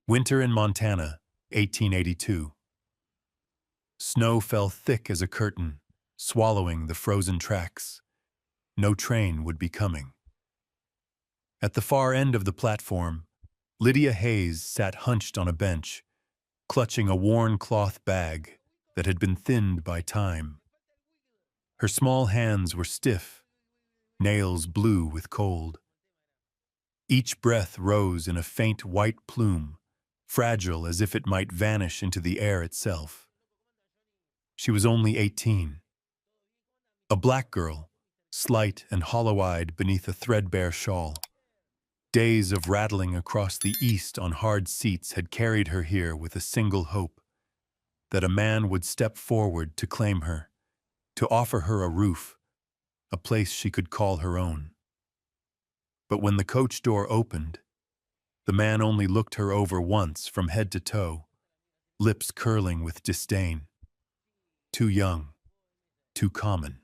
Winter in Montana, 1882. Snow fell thick as a curtain, swallowing the frozen tracks. No train would be coming. At the far end of the platform, Lydia Hayes sat hunched on a bench, clutching a worn cloth bag that had been thinned by time. Her small hands were stiff, nails blue with cold. Each breath rose in a faint white plume, fragile as if it might vanish into the air itself. She was only 18. A black girl, slight and hollow-eyed beneath a threadbare shawl. Days of rattling across the east on hard seats had carried her here with a single hope, that a man would step forward to claim her, to offer her a roof, a place she could call her own. But when the coach door opened, the man only looked her over once from head to toe, lips curling with disdain. Too young, too common.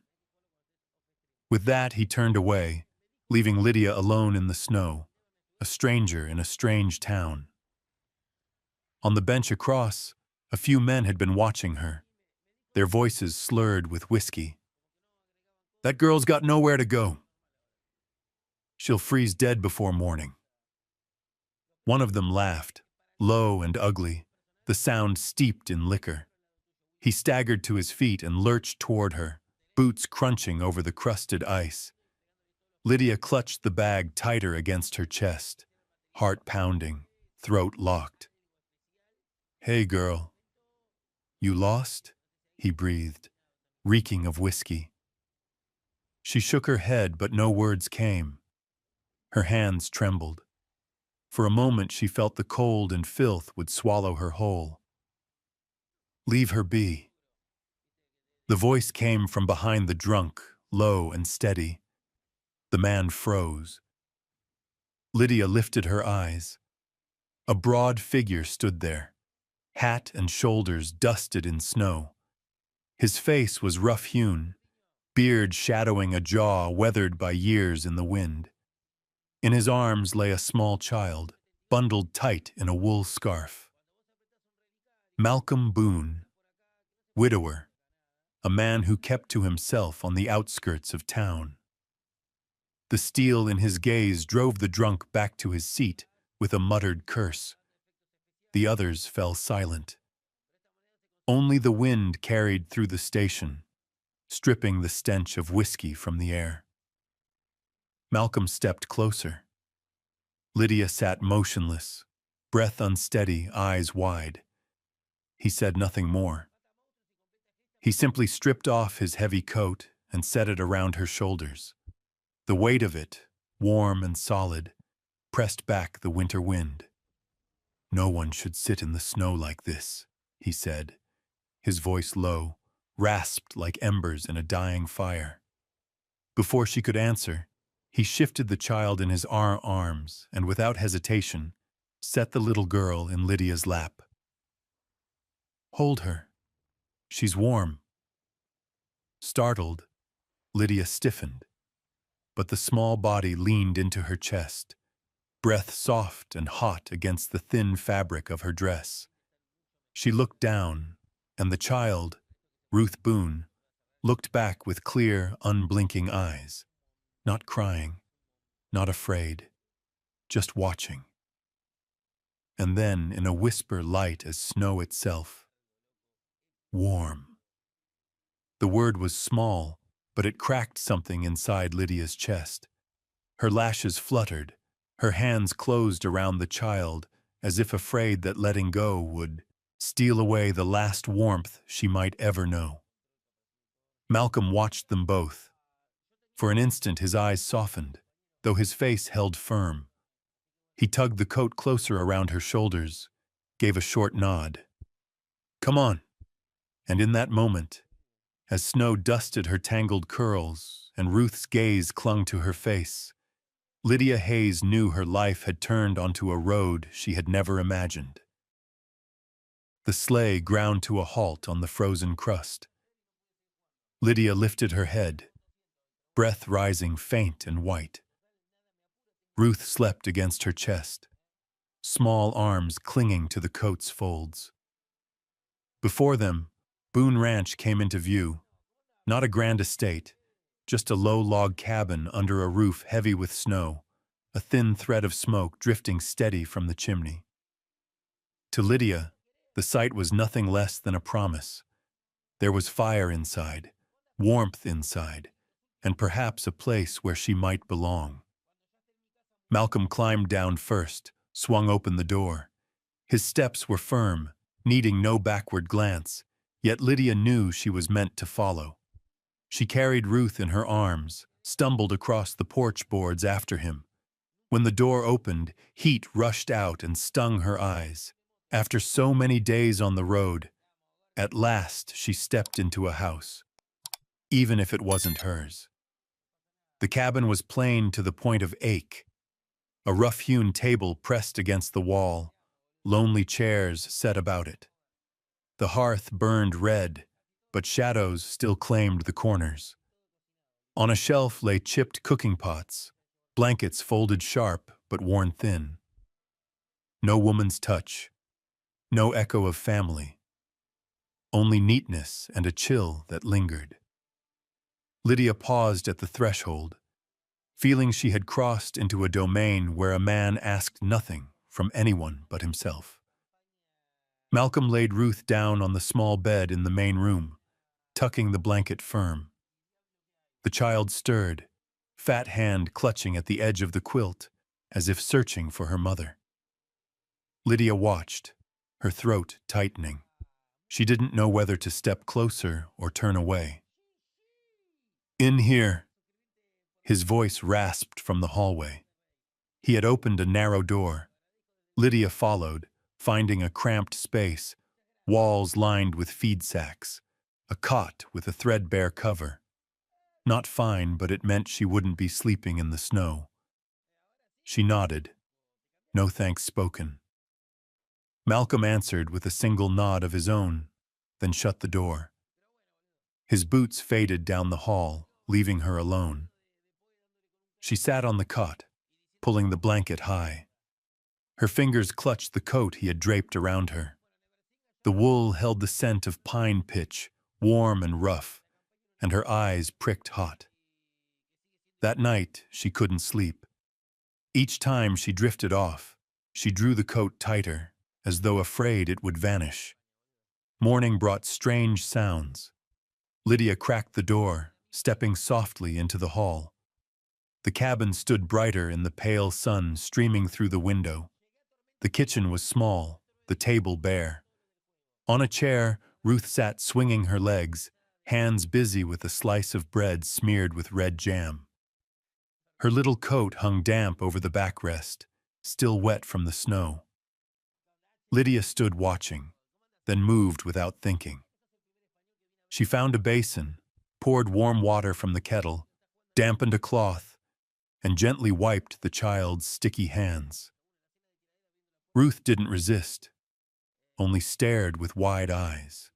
With that, he turned away, leaving Lydia alone in the snow, a stranger in a strange town. On the bench across, a few men had been watching her, their voices slurred with whiskey. "That girl's got nowhere to go. She'll freeze dead before morning." One of them laughed, low and ugly, the sound steeped in liquor. He staggered to his feet and lurched toward her, boots crunching over the crusted ice. Lydia clutched the bag tighter against her chest, heart pounding, throat locked. "Hey, girl. You lost?" he breathed, reeking of whiskey. She shook her head, but no words came. Her hands trembled. For a moment she felt the cold and filth would swallow her whole. "Leave her be." The voice came from behind the drunk, low and steady. The man froze. Lydia lifted her eyes. A broad figure stood there, hat and shoulders dusted in snow. His face was rough-hewn, beard shadowing a jaw weathered by years in the wind. In his arms lay a small child, bundled tight in a wool scarf. Malcolm Boone, widower, a man who kept to himself on the outskirts of town. The steel in his gaze drove the drunk back to his seat with a muttered curse. The others fell silent. Only the wind carried through the station, stripping the stench of whiskey from the air. Malcolm stepped closer. Lydia sat motionless, breath unsteady, eyes wide. He said nothing more. He simply stripped off his heavy coat and set it around her shoulders. The weight of it, warm and solid, pressed back the winter wind. "No one should sit in the snow like this," he said, his voice low, rasped like embers in a dying fire. Before she could answer, he shifted the child in his arms and, without hesitation, set the little girl in Lydia's lap. "Hold her. She's warm." Startled, Lydia stiffened, but the small body leaned into her chest, breath soft and hot against the thin fabric of her dress. She looked down, and the child, Ruth Boone, looked back with clear, unblinking eyes, not crying, not afraid, just watching. And then, in a whisper light as snow itself, "Warm." The word was small, but it cracked something inside Lydia's chest. Her lashes fluttered, her hands closed around the child, as if afraid that letting go would steal away the last warmth she might ever know. Malcolm watched them both. For an instant his eyes softened, though his face held firm. He tugged the coat closer around her shoulders, gave a short nod. "Come on." And in that moment, as snow dusted her tangled curls and Ruth's gaze clung to her face, Lydia Hayes knew her life had turned onto a road she had never imagined. The sleigh ground to a halt on the frozen crust. Lydia lifted her head, breath rising faint and white. Ruth slept against her chest. small arms clinging to the coat's folds. Before them, Boone Ranch came into view, not a grand estate, just a low log cabin under a roof heavy with snow, a thin thread of smoke drifting steady from the chimney. To Lydia, the sight was nothing less than a promise. There was fire inside, warmth inside, and perhaps a place where she might belong. Malcolm climbed down first, swung open the door. His steps were firm, needing no backward glance, yet Lydia knew she was meant to follow. She carried Ruth in her arms, stumbled across the porch boards after him. When the door opened, heat rushed out and stung her eyes. After so many days on the road, at last she stepped into a house, even if it wasn't hers. The cabin was plain to the point of ache. A rough-hewn table pressed against the wall, lonely chairs set about it. The hearth burned red, but shadows still claimed the corners. On a shelf lay chipped cooking pots, blankets folded sharp but worn thin. No woman's touch, no echo of family, only neatness and a chill that lingered. Lydia paused at the threshold, feeling she had crossed into a domain where a man asked nothing from anyone but himself. Malcolm laid Ruth down on the small bed in the main room, tucking the blanket firm. The child stirred, fat hand clutching at the edge of the quilt, as if searching for her mother. Lydia watched, her throat tightening. She didn't know whether to step closer or turn away. "In here." His voice rasped from the hallway. He had opened a narrow door. Lydia followed, finding a cramped space, walls lined with feed sacks, a cot with a threadbare cover. Not fine, but it meant she wouldn't be sleeping in the snow. She nodded, no thanks spoken. Malcolm answered with a single nod of his own, then shut the door. His boots faded down the hall, leaving her alone. She sat on the cot, pulling the blanket high. Her fingers clutched the coat he had draped around her. The wool held the scent of pine pitch, warm and rough, and her eyes pricked hot. That night, she couldn't sleep. Each time she drifted off, she drew the coat tighter, as though afraid it would vanish. Morning brought strange sounds. Lydia cracked the door, stepping softly into the hall. The cabin stood brighter in the pale sun streaming through the window. The kitchen was small, the table bare. On a chair, Ruth sat swinging her legs, hands busy with a slice of bread smeared with red jam. Her little coat hung damp over the backrest, still wet from the snow. Lydia stood watching, then moved without thinking. She found a basin, poured warm water from the kettle, dampened a cloth, and gently wiped the child's sticky hands. Ruth didn't resist, only stared with wide eyes.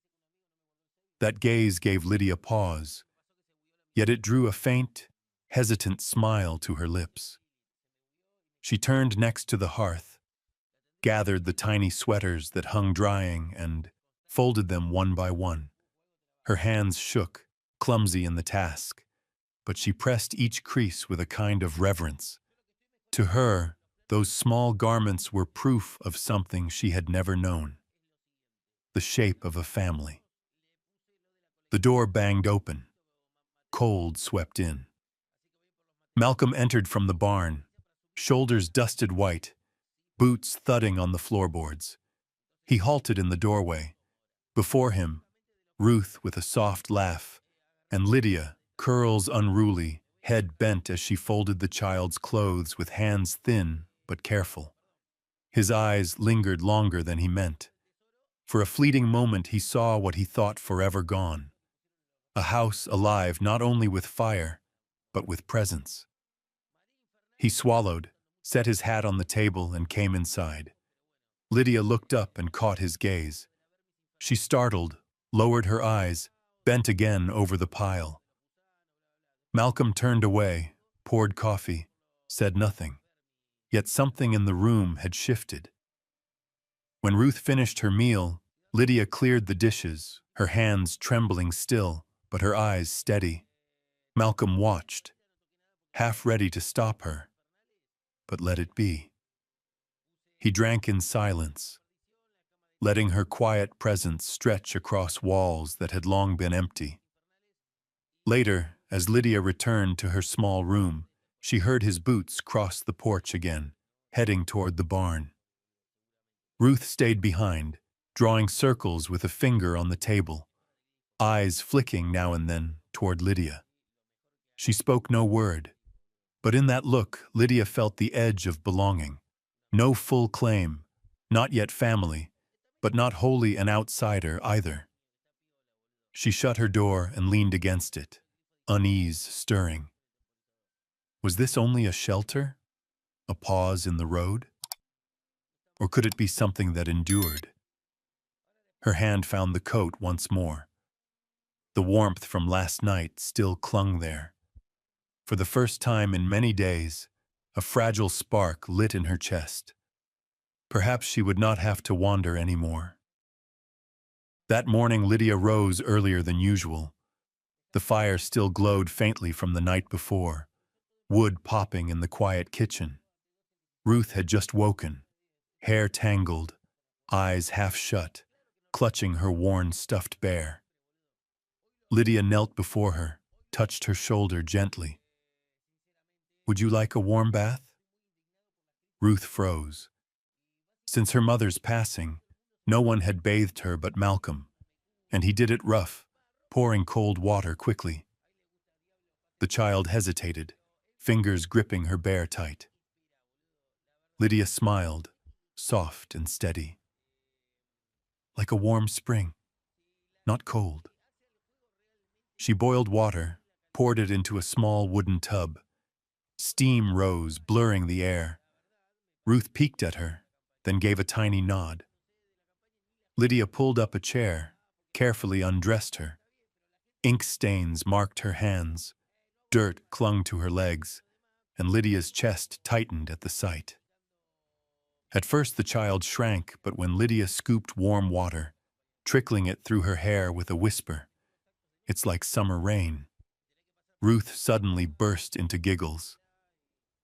That gaze gave Lydia pause, yet it drew a faint, hesitant smile to her lips. She turned next to the hearth, gathered the tiny sweaters that hung drying and folded them one by one. Her hands shook, clumsy in the task, but she pressed each crease with a kind of reverence. To her, those small garments were proof of something she had never known, the shape of a family. The door banged open. Cold swept in. Malcolm entered from the barn, shoulders dusted white, boots thudding on the floorboards. He halted in the doorway. Before him, Ruth with a soft laugh, and Lydia, curls unruly, head bent as she folded the child's clothes with hands thin but careful. His eyes lingered longer than he meant. For a fleeting moment he saw what he thought forever gone. A house alive not only with fire, but with presence. He swallowed, set his hat on the table, and came inside. Lydia looked up and caught his gaze. She startled, lowered her eyes, bent again over the pile. Malcolm turned away, poured coffee, said nothing. Yet something in the room had shifted. When Ruth finished her meal, Lydia cleared the dishes, her hands trembling still, but her eyes steady. Malcolm watched, half ready to stop her, but let it be. He drank in silence, letting her quiet presence stretch across walls that had long been empty. Later, as Lydia returned to her small room, she heard his boots cross the porch again, heading toward the barn. Ruth stayed behind, drawing circles with a finger on the table, eyes flicking now and then toward Lydia. She spoke no word, but in that look Lydia felt the edge of belonging. No full claim, not yet family, but not wholly an outsider either. She shut her door and leaned against it, unease stirring. Was this only a shelter? A pause in the road? Or could it be something that endured? Her hand found the coat once more. The warmth from last night still clung there. For the first time in many days, a fragile spark lit in her chest. Perhaps she would not have to wander anymore. That morning Lydia rose earlier than usual. The fire still glowed faintly from the night before, wood popping in the quiet kitchen. Ruth had just woken, hair tangled, eyes half shut, clutching her worn stuffed bear. Lydia knelt before her, touched her shoulder gently. "Would you like a warm bath?" Ruth froze. Since her mother's passing, no one had bathed her but Malcolm, and he did it rough, pouring cold water quickly. The child hesitated, fingers gripping her bear tight. Lydia smiled, soft and steady. Like a warm spring, not cold. She boiled water, poured it into a small wooden tub. Steam rose, blurring the air. Ruth peeked at her, then gave a tiny nod. Lydia pulled up a chair, carefully undressed her. Ink stains marked her hands, dirt clung to her legs, and Lydia's chest tightened at the sight. At first the child shrank, but when Lydia scooped warm water, trickling it through her hair with a whisper, "It's like summer rain," Ruth suddenly burst into giggles.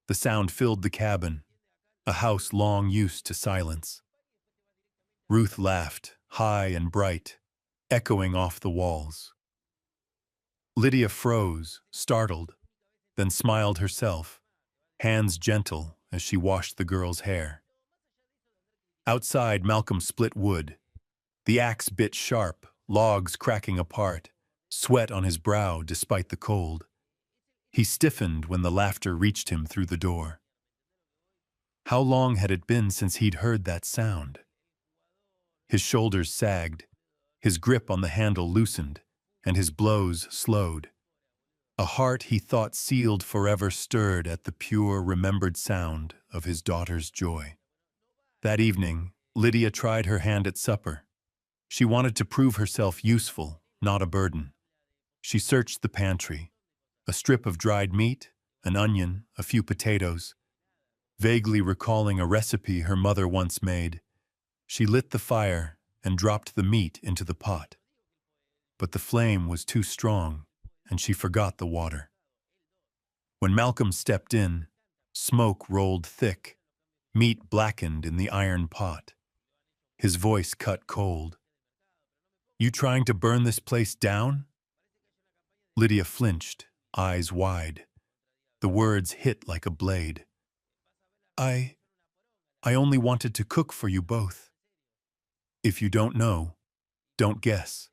The sound filled the cabin, a house long used to silence. Ruth laughed, high and bright, echoing off the walls. Lydia froze, startled, then smiled herself, hands gentle as she washed the girl's hair. Outside, Malcolm split wood. The axe bit sharp, logs cracking apart, sweat on his brow despite the cold. He stiffened when the laughter reached him through the door. How long had it been since he'd heard that sound? His shoulders sagged, his grip on the handle loosened, and his blows slowed. A heart he thought sealed forever stirred at the pure, remembered sound of his daughter's joy. That evening, Lydia tried her hand at supper. She wanted to prove herself useful, not a burden. She searched the pantry. A strip of dried meat, an onion, a few potatoes. Vaguely recalling a recipe her mother once made, she lit the fire and dropped the meat into the pot. But the flame was too strong, and she forgot the water. When Malcolm stepped in, smoke rolled thick, meat blackened in the iron pot. His voice cut cold. "You trying to burn this place down?" Lydia flinched, eyes wide. The words hit like a blade. I only wanted to cook for you both. If you don't know, don't guess."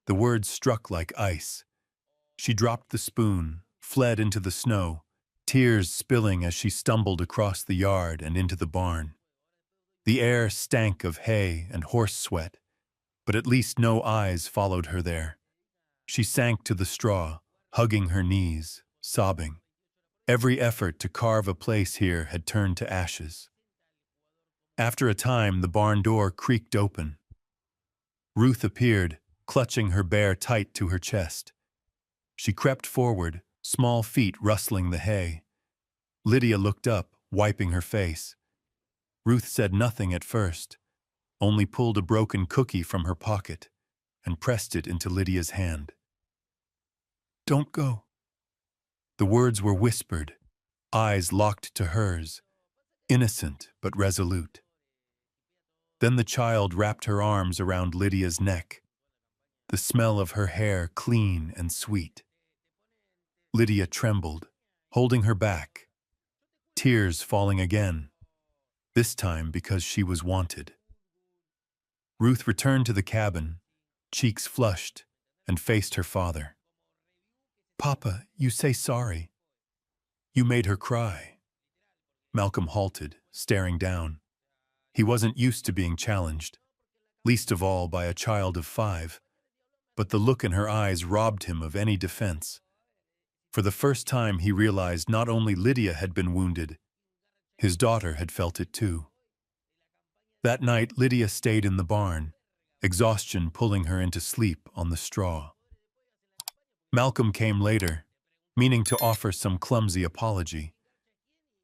The words struck like ice. She dropped the spoon, fled into the snow, tears spilling as she stumbled across the yard and into the barn. The air stank of hay and horse sweat, but at least no eyes followed her there. She sank to the straw, hugging her knees, sobbing. Every effort to carve a place here had turned to ashes. After a time, the barn door creaked open. Ruth appeared, clutching her bear tight to her chest. She crept forward, small feet rustling the hay. Lydia looked up, wiping her face. Ruth said nothing at first, only pulled a broken cookie from her pocket and pressed it into Lydia's hand. "Don't go." The words were whispered, eyes locked to hers, innocent but resolute. Then the child wrapped her arms around Lydia's neck, the smell of her hair clean and sweet. Lydia trembled, holding her back, tears falling again, this time because she was wanted. Ruth returned to the cabin, cheeks flushed, and faced her father. "Papa, you say sorry." "You made her cry." Malcolm halted, staring down. He wasn't used to being challenged, least of all by a child of 5, but the look in her eyes robbed him of any defense. For the first time he realized not only Lydia had been wounded, his daughter had felt it too. That night Lydia stayed in the barn, exhaustion pulling her into sleep on the straw. Malcolm came later, meaning to offer some clumsy apology.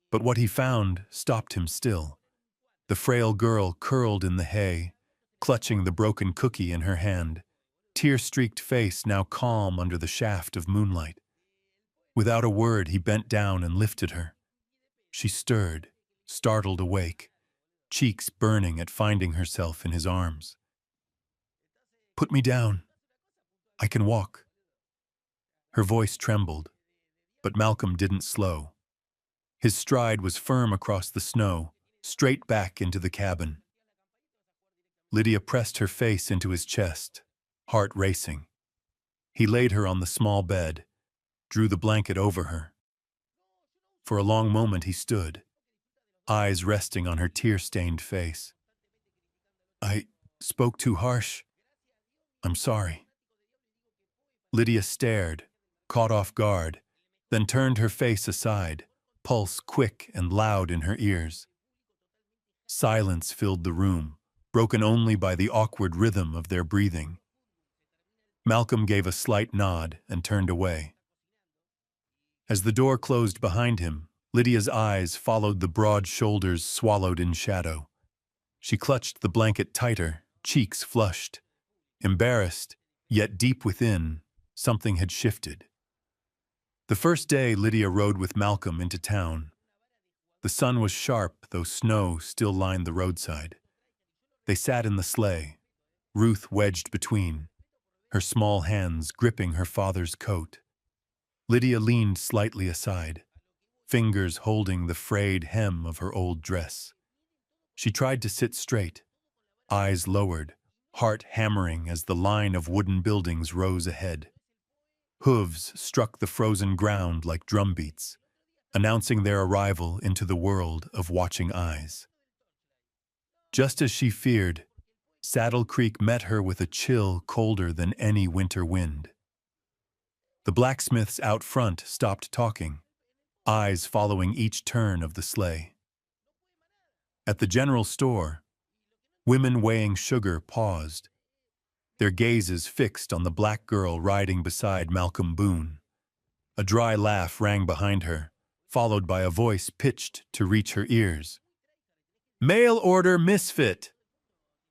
But what he found stopped him still. The frail girl curled in the hay, clutching the broken cookie in her hand, tear-streaked face now calm under the shaft of moonlight. Without a word, he bent down and lifted her. She stirred, startled awake, cheeks burning at finding herself in his arms. "Put me down. I can walk." Her voice trembled, but Malcolm didn't slow. His stride was firm across the snow, straight back into the cabin. Lydia pressed her face into his chest, heart racing. He laid her on the small bed, drew the blanket over her. For a long moment he stood, eyes resting on her tear-stained face. "I spoke too harsh. I'm sorry." Lydia stared, caught off guard, then turned her face aside, pulse quick and loud in her ears. Silence filled the room, broken only by the awkward rhythm of their breathing. Malcolm gave a slight nod and turned away. As the door closed behind him, Lydia's eyes followed the broad shoulders swallowed in shadow. She clutched the blanket tighter, cheeks flushed. Embarrassed, yet deep within, something had shifted. The first day Lydia rode with Malcolm into town. The sun was sharp, though snow still lined the roadside. They sat in the sleigh, Ruth wedged between, her small hands gripping her father's coat. Lydia leaned slightly aside, fingers holding the frayed hem of her old dress. She tried to sit straight, eyes lowered, heart hammering as the line of wooden buildings rose ahead. Hooves struck the frozen ground like drumbeats, announcing their arrival into the world of watching eyes. Just as she feared, Saddle Creek met her with a chill colder than any winter wind. The blacksmiths out front stopped talking, eyes following each turn of the sleigh. At the general store, women weighing sugar paused, their gazes fixed on the black girl riding beside Malcolm Boone. A dry laugh rang behind her, followed by a voice pitched to reach her ears. "Mail order misfit!"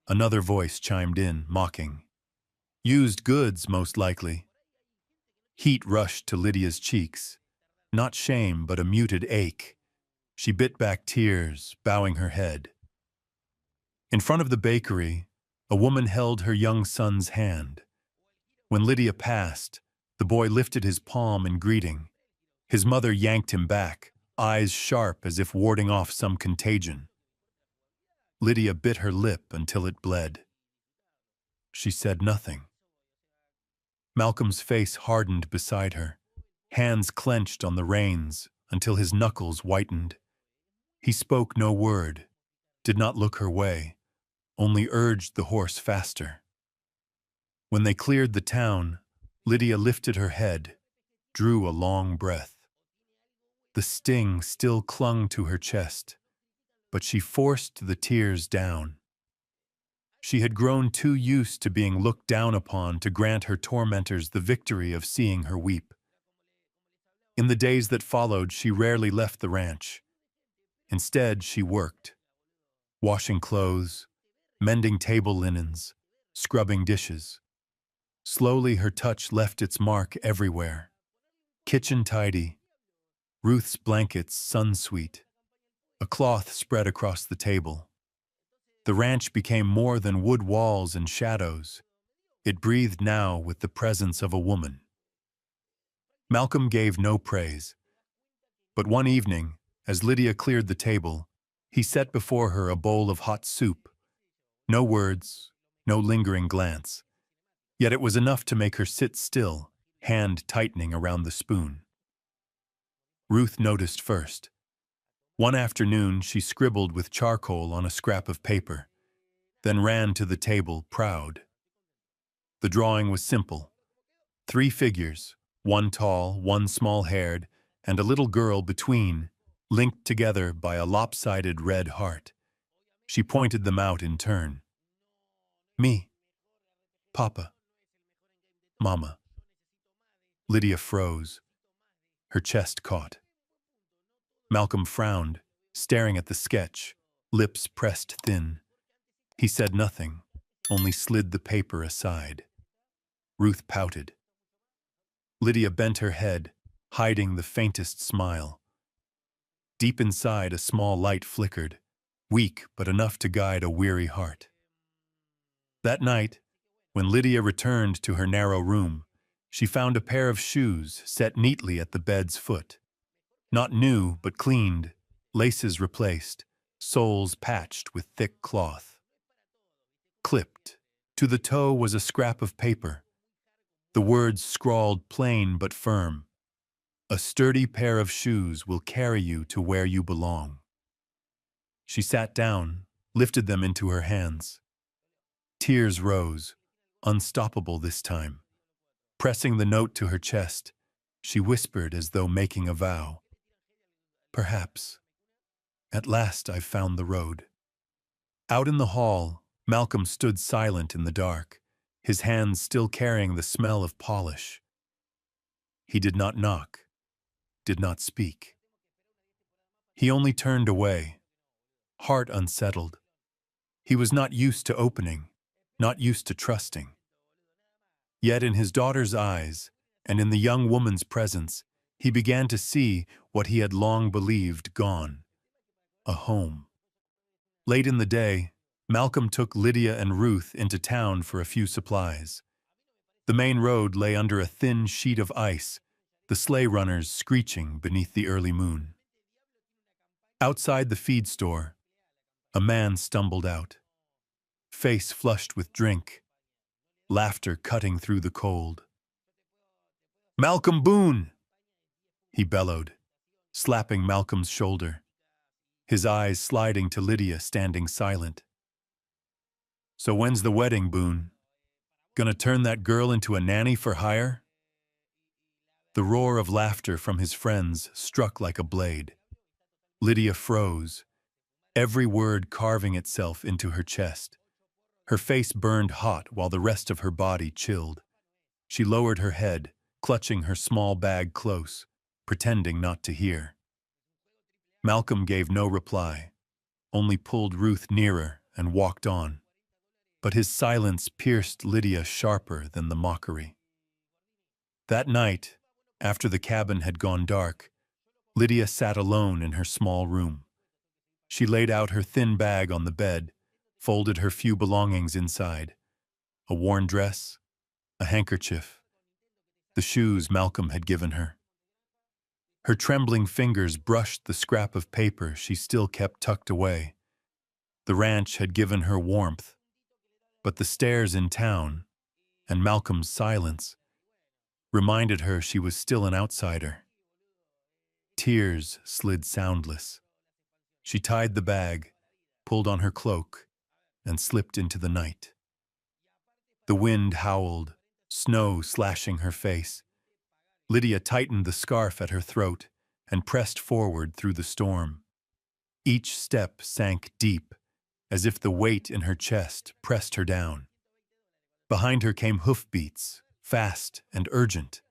Another voice chimed in, mocking. Used goods, most likely. Heat rushed to Lydia's cheeks. Not shame, but a muted ache. She bit back tears, bowing her head. In front of the bakery, a woman held her young son's hand. When Lydia passed, the boy lifted his palm in greeting. His mother yanked him back, eyes sharp as if warding off some contagion. Lydia bit her lip until it bled. She said nothing. Malcolm's face hardened beside her, hands clenched on the reins until his knuckles whitened. He spoke no word, did not look her way, only urged the horse faster. When they cleared the town, Lydia lifted her head, drew a long breath. The sting still clung to her chest, but she forced the tears down. She had grown too used to being looked down upon to grant her tormentors the victory of seeing her weep. In the days that followed, she rarely left the ranch. Instead, she worked. washing clothes, mending table linens, scrubbing dishes. Slowly her touch left its mark everywhere. Kitchen tidy, Ruth's blankets sun-sweet, a cloth spread across the table. The ranch became more than wood walls and shadows. It breathed now with the presence of a woman. Malcolm gave no praise. But one evening, as Lydia cleared the table, he set before her a bowl of hot soup. No words, no lingering glance. Yet it was enough to make her sit still, hand tightening around the spoon. Ruth noticed first. One afternoon, she scribbled with charcoal on a scrap of paper, then ran to the table, proud. The drawing was simple. 3 figures, one tall, one small-haired, and a little girl between, linked together by a lopsided red heart. She pointed them out in turn. Me. Papa. Mama. Lydia froze. Her chest caught. Malcolm frowned, staring at the sketch, lips pressed thin. He said nothing, only slid the paper aside. Ruth pouted. Lydia bent her head, hiding the faintest smile. Deep inside, a small light flickered, weak but enough to guide a weary heart. That night, when Lydia returned to her narrow room, she found a pair of shoes set neatly at the bed's foot. Not new, but cleaned, laces replaced, soles patched with thick cloth. Clipped. To the toe was a scrap of paper. The words scrawled plain but firm. A sturdy pair of shoes will carry you to where you belong. She sat down, lifted them into her hands. Tears rose, unstoppable this time. Pressing the note to her chest, she whispered as though making a vow. Perhaps. At last I've found the road. Out in the hall, Malcolm stood silent in the dark, his hands still carrying the smell of polish. He did not knock, did not speak. He only turned away, heart unsettled. He was not used to opening, not used to trusting. Yet in his daughter's eyes, and in the young woman's presence, he began to see what he had long believed gone. A home. Late in the day, Malcolm took Lydia and Ruth into town for a few supplies. The main road lay under a thin sheet of ice, the sleigh runners screeching beneath the early moon. Outside the feed store, a man stumbled out, face flushed with drink, laughter cutting through the cold. "Malcolm Boone!" he bellowed, slapping Malcolm's shoulder, his eyes sliding to Lydia standing silent. "So when's the wedding, Boone? Gonna turn that girl into a nanny for hire?" The roar of laughter from his friends struck like a blade. Lydia froze, every word carving itself into her chest. Her face burned hot while the rest of her body chilled. She lowered her head, clutching her small bag close, pretending not to hear. Malcolm gave no reply, only pulled Ruth nearer and walked on. But his silence pierced Lydia sharper than the mockery. That night, after the cabin had gone dark, Lydia sat alone in her small room. She laid out her thin bag on the bed, folded her few belongings inside: a worn dress, a handkerchief, the shoes Malcolm had given her. Her trembling fingers brushed the scrap of paper she still kept tucked away. The ranch had given her warmth, but the stairs in town, and Malcolm's silence, reminded her she was still an outsider. Tears slid soundless. She tied the bag, pulled on her cloak, and slipped into the night. The wind howled, snow slashing her face. Lydia tightened the scarf at her throat and pressed forward through the storm. Each step sank deep, as if the weight in her chest pressed her down. Behind her came hoofbeats, fast and urgent.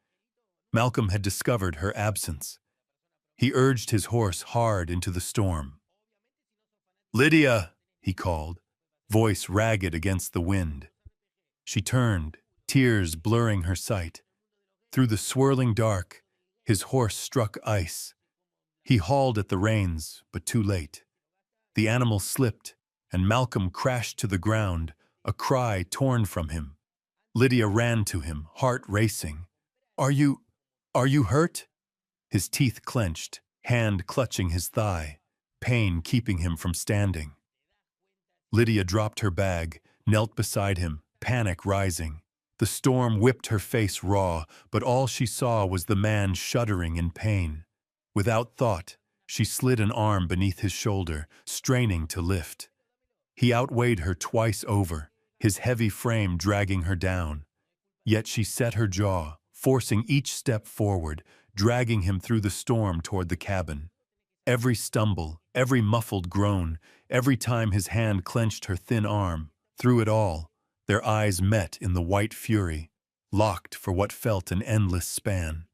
Malcolm had discovered her absence. He urged his horse hard into the storm. "Lydia!" he called, voice ragged against the wind. She turned, tears blurring her sight. Through the swirling dark, his horse struck ice. He hauled at the reins, but too late. The animal slipped, and Malcolm crashed to the ground, a cry torn from him. Lydia ran to him, heart racing. Are you hurt?" His teeth clenched, hand clutching his thigh, pain keeping him from standing. Lydia dropped her bag, knelt beside him, panic rising. The storm whipped her face raw, but all she saw was the man shuddering in pain. Without thought, she slid an arm beneath his shoulder, straining to lift. He outweighed her twice over, his heavy frame dragging her down. Yet she set her jaw, forcing each step forward, dragging him through the storm toward the cabin. Every stumble, every muffled groan, every time his hand clenched her thin arm, through it all, their eyes met in the white fury, locked for what felt an endless span.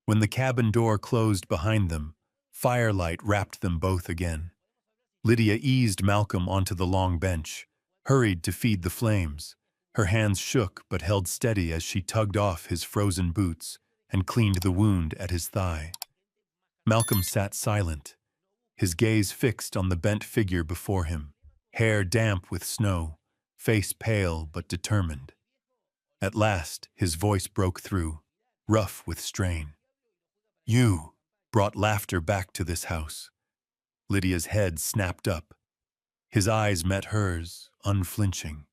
When the cabin door closed behind them, firelight wrapped them both again. Lydia eased Malcolm onto the long bench, hurried to feed the flames. Her hands shook but held steady as she tugged off his frozen boots and cleaned the wound at his thigh. Malcolm sat silent, his gaze fixed on the bent figure before him, hair damp with snow, face pale but determined. At last, his voice broke through, rough with strain. "You brought laughter back to this house." Lydia's head snapped up. His eyes met hers, unflinching.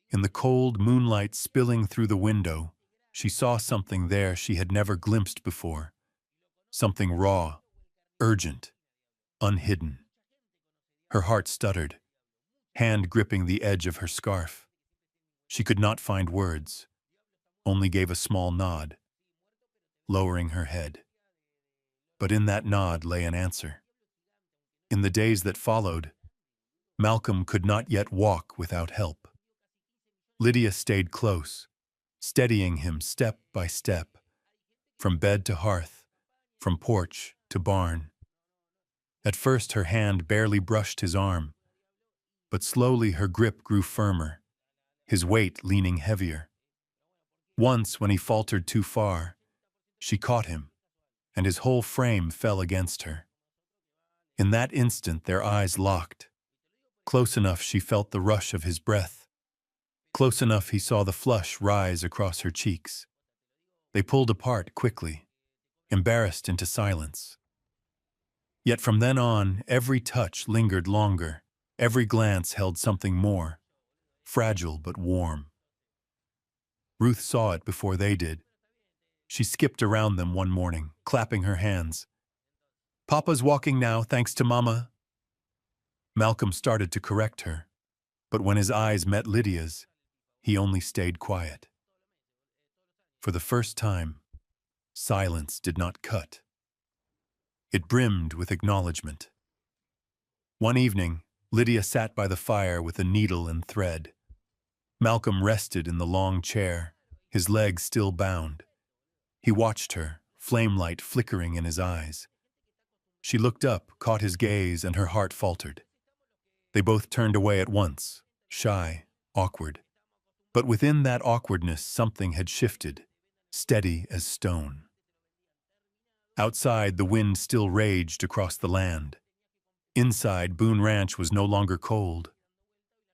In the cold moonlight spilling through the window, she saw something there she had never glimpsed before. Something raw, urgent, unhidden. Her heart stuttered, hand gripping the edge of her scarf. She could not find words, only gave a small nod, lowering her head. But in that nod lay an answer. In the days that followed, Malcolm could not yet walk without help. Lydia stayed close, steadying him step by step, from bed to hearth, from porch to barn. At first her hand barely brushed his arm, but slowly her grip grew firmer, his weight leaning heavier. Once, when he faltered too far, she caught him, and his whole frame fell against her. In that instant their eyes locked. Close enough she felt the rush of his breath. Close enough he saw the flush rise across her cheeks. They pulled apart quickly, embarrassed into silence. Yet from then on, every touch lingered longer, every glance held something more, fragile but warm. Ruth saw it before they did. She skipped around them one morning, clapping her hands. "Papa's walking now, thanks to Mama." Malcolm started to correct her, but when his eyes met Lydia's, he only stayed quiet. For the first time, silence did not cut. It brimmed with acknowledgement. One evening, Lydia sat by the fire with a needle and thread. Malcolm rested in the long chair, his legs still bound. He watched her, flamelight flickering in his eyes. She looked up, caught his gaze, and her heart faltered. They both turned away at once, shy, awkward. But within that awkwardness something had shifted, steady as stone. Outside, the wind still raged across the land. Inside, Boone Ranch was no longer cold.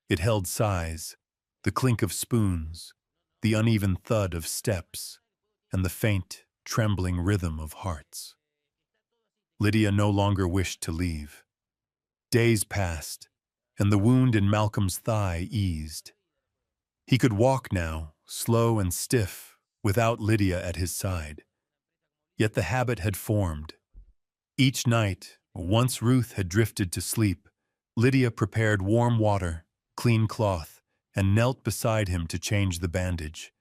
It held sighs, the clink of spoons, the uneven thud of steps, and the faint, trembling rhythm of hearts. Lydia no longer wished to leave. Days passed, and the wound in Malcolm's thigh eased. He could walk now, slow and stiff, without Lydia at his side. Yet the habit had formed. Each night, once Ruth had drifted to sleep, Lydia prepared warm water, clean cloth, and knelt beside him to change the bandage.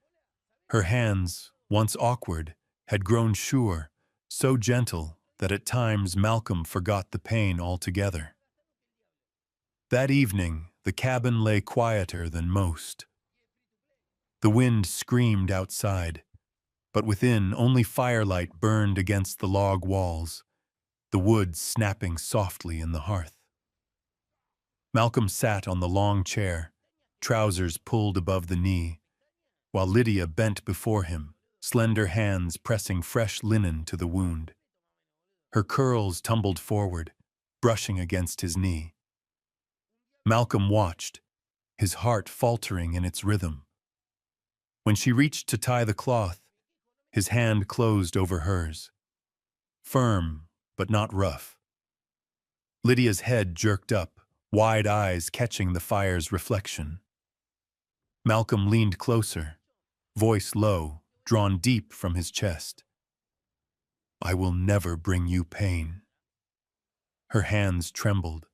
Her hands, once awkward, had grown sure, so gentle that at times Malcolm forgot the pain altogether. That evening, the cabin lay quieter than most. The wind screamed outside, but within only firelight burned against the log walls, the wood snapping softly in the hearth. Malcolm sat on the long chair, trousers pulled above the knee, while Lydia bent before him, slender hands pressing fresh linen to the wound. Her curls tumbled forward, brushing against his knee. Malcolm watched, his heart faltering in its rhythm. When she reached to tie the cloth, his hand closed over hers. Firm, but not rough. Lydia's head jerked up, wide eyes catching the fire's reflection. Malcolm leaned closer, voice low, drawn deep from his chest. "I will never bring you pain." Her hands trembled.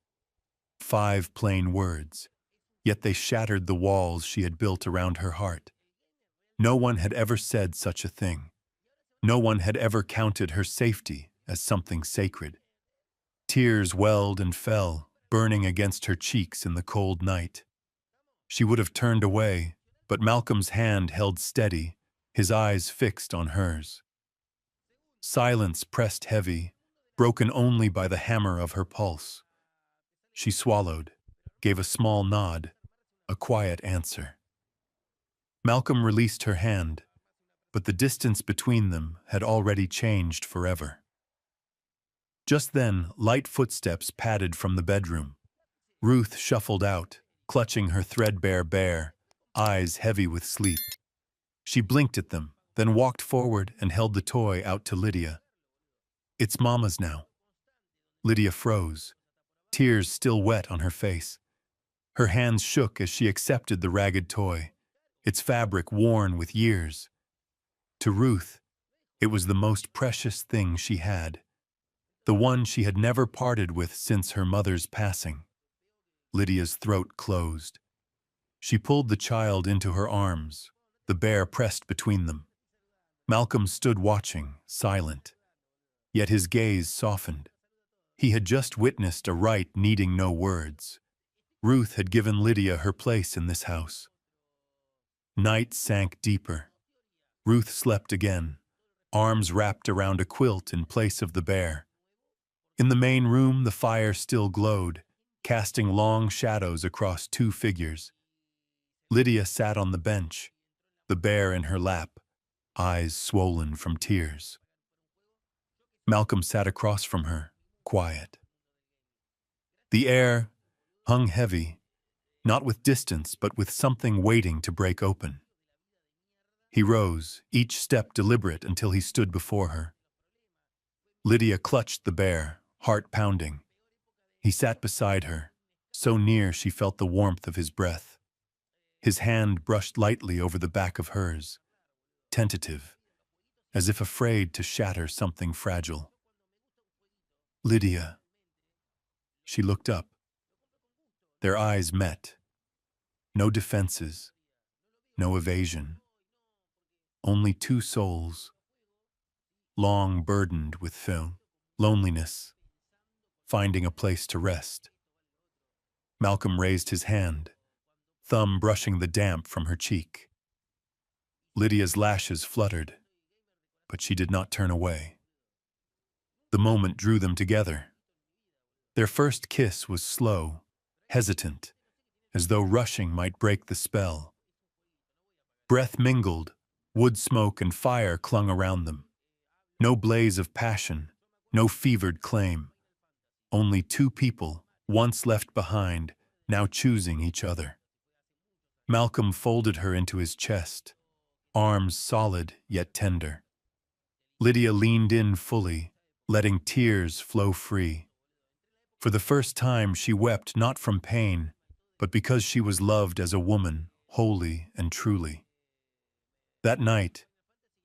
5 plain words, yet they shattered the walls she had built around her heart. No one had ever said such a thing. No one had ever counted her safety as something sacred. Tears welled and fell, burning against her cheeks in the cold night. She would have turned away, but Malcolm's hand held steady, his eyes fixed on hers. Silence pressed heavy, broken only by the hammer of her pulse. She swallowed, gave a small nod, a quiet answer. Malcolm released her hand, but the distance between them had already changed forever. Just then, light footsteps padded from the bedroom. Ruth shuffled out, clutching her threadbare bear, eyes heavy with sleep. She blinked at them, then walked forward and held the toy out to Lydia. "It's Mama's now." Lydia froze, tears still wet on her face. Her hands shook as she accepted the ragged toy, its fabric worn with years. To Ruth, it was the most precious thing she had, the one she had never parted with since her mother's passing. Lydia's throat closed. She pulled the child into her arms, the bear pressed between them. Malcolm stood watching, silent. Yet his gaze softened. He had just witnessed a rite needing no words. Ruth had given Lydia her place in this house. Night sank deeper. Ruth slept again, arms wrapped around a quilt in place of the bear. In the main room, the fire still glowed, casting long shadows across 2 figures. Lydia sat on the bench, the bear in her lap, eyes swollen from tears. Malcolm sat across from her, quiet. The air hung heavy, not with distance but with something waiting to break open. He rose, each step deliberate until he stood before her. Lydia clutched the bear, heart pounding. He sat beside her, so near she felt the warmth of his breath. His hand brushed lightly over the back of hers, tentative, as if afraid to shatter something fragile. "Lydia." She looked up. Their eyes met. No defenses, no evasion. Only 2 souls, long burdened with loneliness, finding a place to rest. Malcolm raised his hand, thumb brushing the damp from her cheek. Lydia's lashes fluttered, but she did not turn away. The moment drew them together. Their first kiss was slow, hesitant, as though rushing might break the spell. Breath mingled, wood smoke and fire clung around them. No blaze of passion, no fevered claim. Only 2 people, once left behind, now choosing each other. Malcolm folded her into his chest, arms solid yet tender. Lydia leaned in fully, letting tears flow free. For the first time she wept not from pain, but because she was loved as a woman, wholly and truly. That night,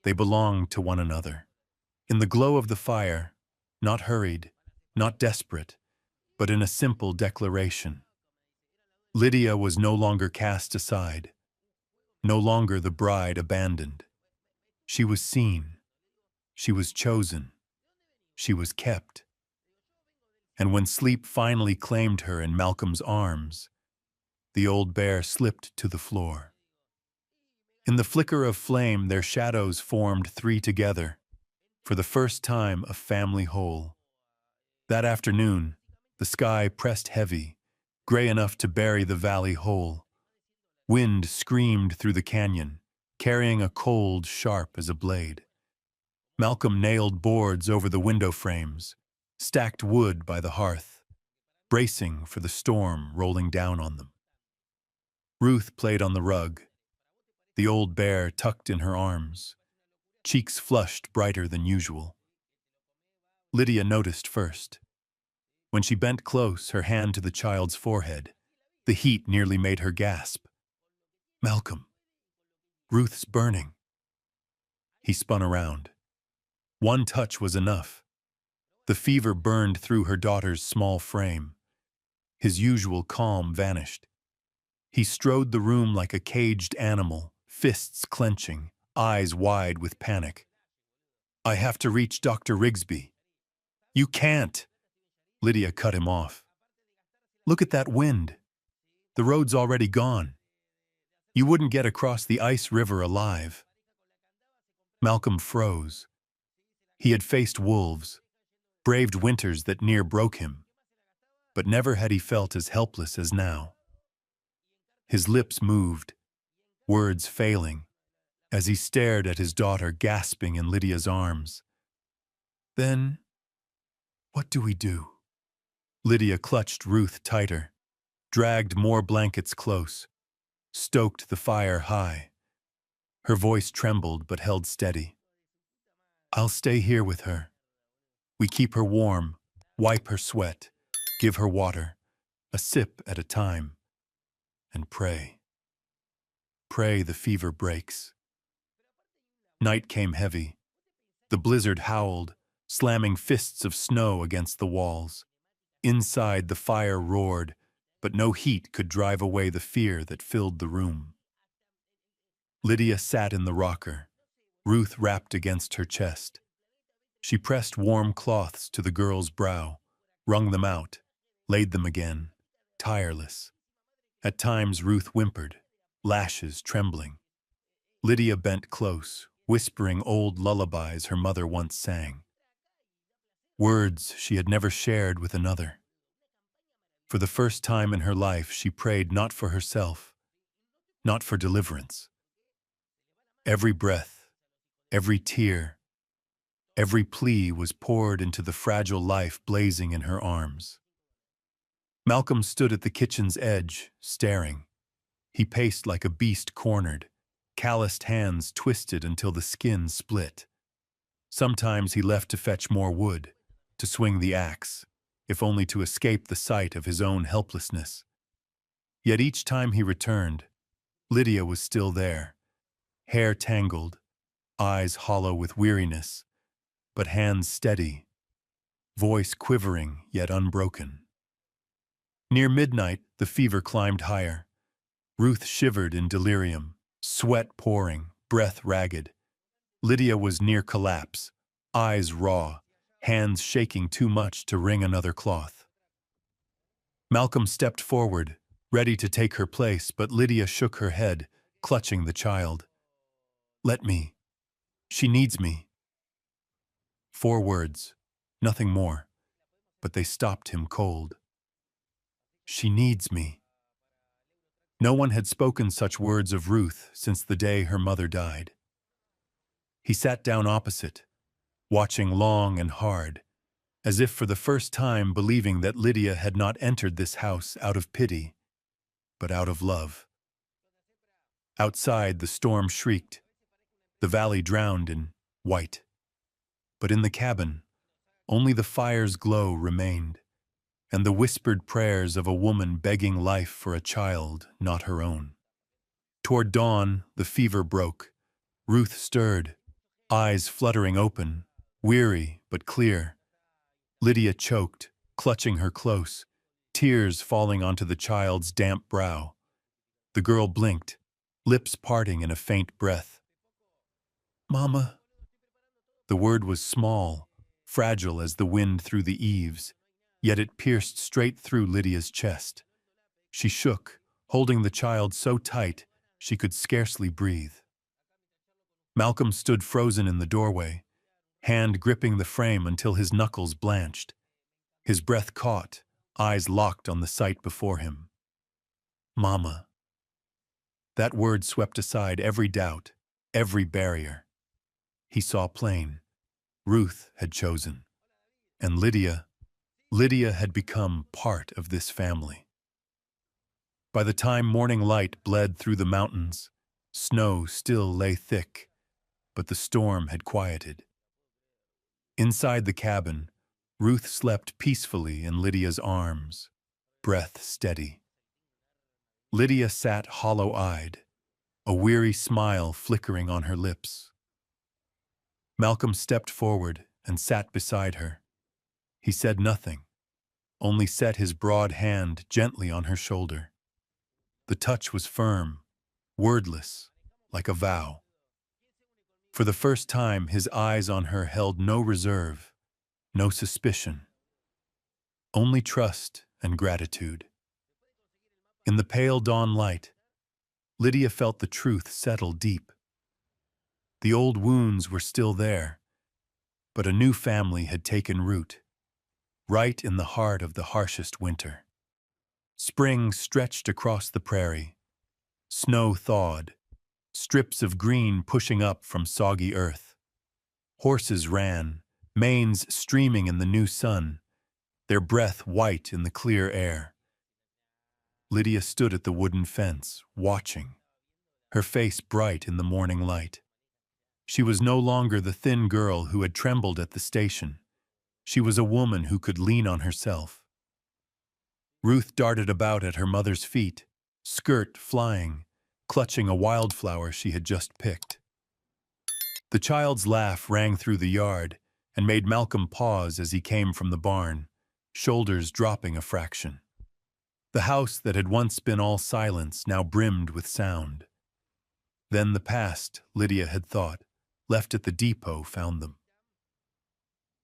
they belonged to one another. In the glow of the fire, not hurried, not desperate, but in a simple declaration. Lydia was no longer cast aside, no longer the bride abandoned. She was seen, she was chosen, she was kept. And when sleep finally claimed her in Malcolm's arms, the old bear slipped to the floor. In the flicker of flame, their shadows formed 3 together, for the first time a family whole. That afternoon, the sky pressed heavy, gray enough to bury the valley whole. Wind screamed through the canyon, carrying a cold sharp as a blade. Malcolm nailed boards over the window frames, stacked wood by the hearth, bracing for the storm rolling down on them. Ruth played on the rug, the old bear tucked in her arms, cheeks flushed brighter than usual. Lydia noticed first. When she bent close, her hand to the child's forehead, the heat nearly made her gasp. Malcolm, Ruth's burning. He spun around. One touch was enough. The fever burned through her daughter's small frame. His usual calm vanished. He strode the room like a caged animal, fists clenching, eyes wide with panic. I have to reach Dr. Rigsby. You can't! Lydia cut him off. Look at that wind. The road's already gone. You wouldn't get across the ice river alive. Malcolm froze. He had faced wolves, braved winters that near broke him, but never had he felt as helpless as now. His lips moved, words failing, as he stared at his daughter gasping in Lydia's arms. Then, what do we do? Lydia clutched Ruth tighter, dragged more blankets close, stoked the fire high. Her voice trembled but held steady. I'll stay here with her. We keep her warm, wipe her sweat, give her water, a sip at a time, and pray. Pray the fever breaks. Night came heavy. The blizzard howled, slamming fists of snow against the walls. Inside, the fire roared, but no heat could drive away the fear that filled the room. Lydia sat in the rocker, Ruth wrapped against her chest. She pressed warm cloths to the girl's brow, wrung them out, laid them again, tireless. At times Ruth whimpered, lashes trembling. Lydia bent close, whispering old lullabies her mother once sang. Words she had never shared with another. For the first time in her life, she prayed not for herself, not for deliverance. Every breath, every tear, every plea was poured into the fragile life blazing in her arms. Malcolm stood at the kitchen's edge, staring. He paced like a beast cornered, calloused hands twisted until the skin split. Sometimes he left to fetch more wood, to swing the axe, if only to escape the sight of his own helplessness. Yet each time he returned, Lydia was still there, hair tangled, eyes hollow with weariness, but hands steady, voice quivering yet unbroken. Near midnight, the fever climbed higher. Ruth shivered in delirium, sweat pouring, breath ragged. Lydia was near collapse, eyes raw, hands shaking too much to wring another cloth. Malcolm stepped forward, ready to take her place, but Lydia shook her head, clutching the child. Let me. She needs me. 4 words, nothing more, but they stopped him cold. She needs me. No one had spoken such words of Ruth since the day her mother died. He sat down opposite, watching long and hard, as if for the first time believing that Lydia had not entered this house out of pity, but out of love. Outside, the storm shrieked, the valley drowned in white. But in the cabin, only the fire's glow remained, and the whispered prayers of a woman begging life for a child not her own. Toward dawn, the fever broke. Ruth stirred, eyes fluttering open, weary but clear. Lydia choked, clutching her close, tears falling onto the child's damp brow. The girl blinked, lips parting in a faint breath. Mama. The word was small, fragile as the wind through the eaves, yet it pierced straight through Lydia's chest. She shook, holding the child so tight she could scarcely breathe. Malcolm stood frozen in the doorway, hand gripping the frame until his knuckles blanched. His breath caught, eyes locked on the sight before him. Mama. That word swept aside every doubt, every barrier. He saw plain. Ruth had chosen. And Lydia had become part of this family. By the time morning light bled through the mountains, snow still lay thick, but the storm had quieted. Inside the cabin, Ruth slept peacefully in Lydia's arms, breath steady. Lydia sat hollow-eyed, a weary smile flickering on her lips. Malcolm stepped forward and sat beside her. He said nothing, only set his broad hand gently on her shoulder. The touch was firm, wordless, like a vow. For the first time, his eyes on her held no reserve, no suspicion, only trust and gratitude. In the pale dawn light, Lydia felt the truth settle deep. The old wounds were still there, but a new family had taken root, right in the heart of the harshest winter. Spring stretched across the prairie. Snow thawed, strips of green pushing up from soggy earth. Horses ran, manes streaming in the new sun, their breath white in the clear air. Lydia stood at the wooden fence, watching, her face bright in the morning light. She was no longer the thin girl who had trembled at the station. She was a woman who could lean on herself. Ruth darted about at her mother's feet, skirt flying, clutching a wildflower she had just picked. The child's laugh rang through the yard and made Malcolm pause as he came from the barn, shoulders dropping a fraction. The house that had once been all silence now brimmed with sound. Then the past, Lydia had thought, left at the depot, found them.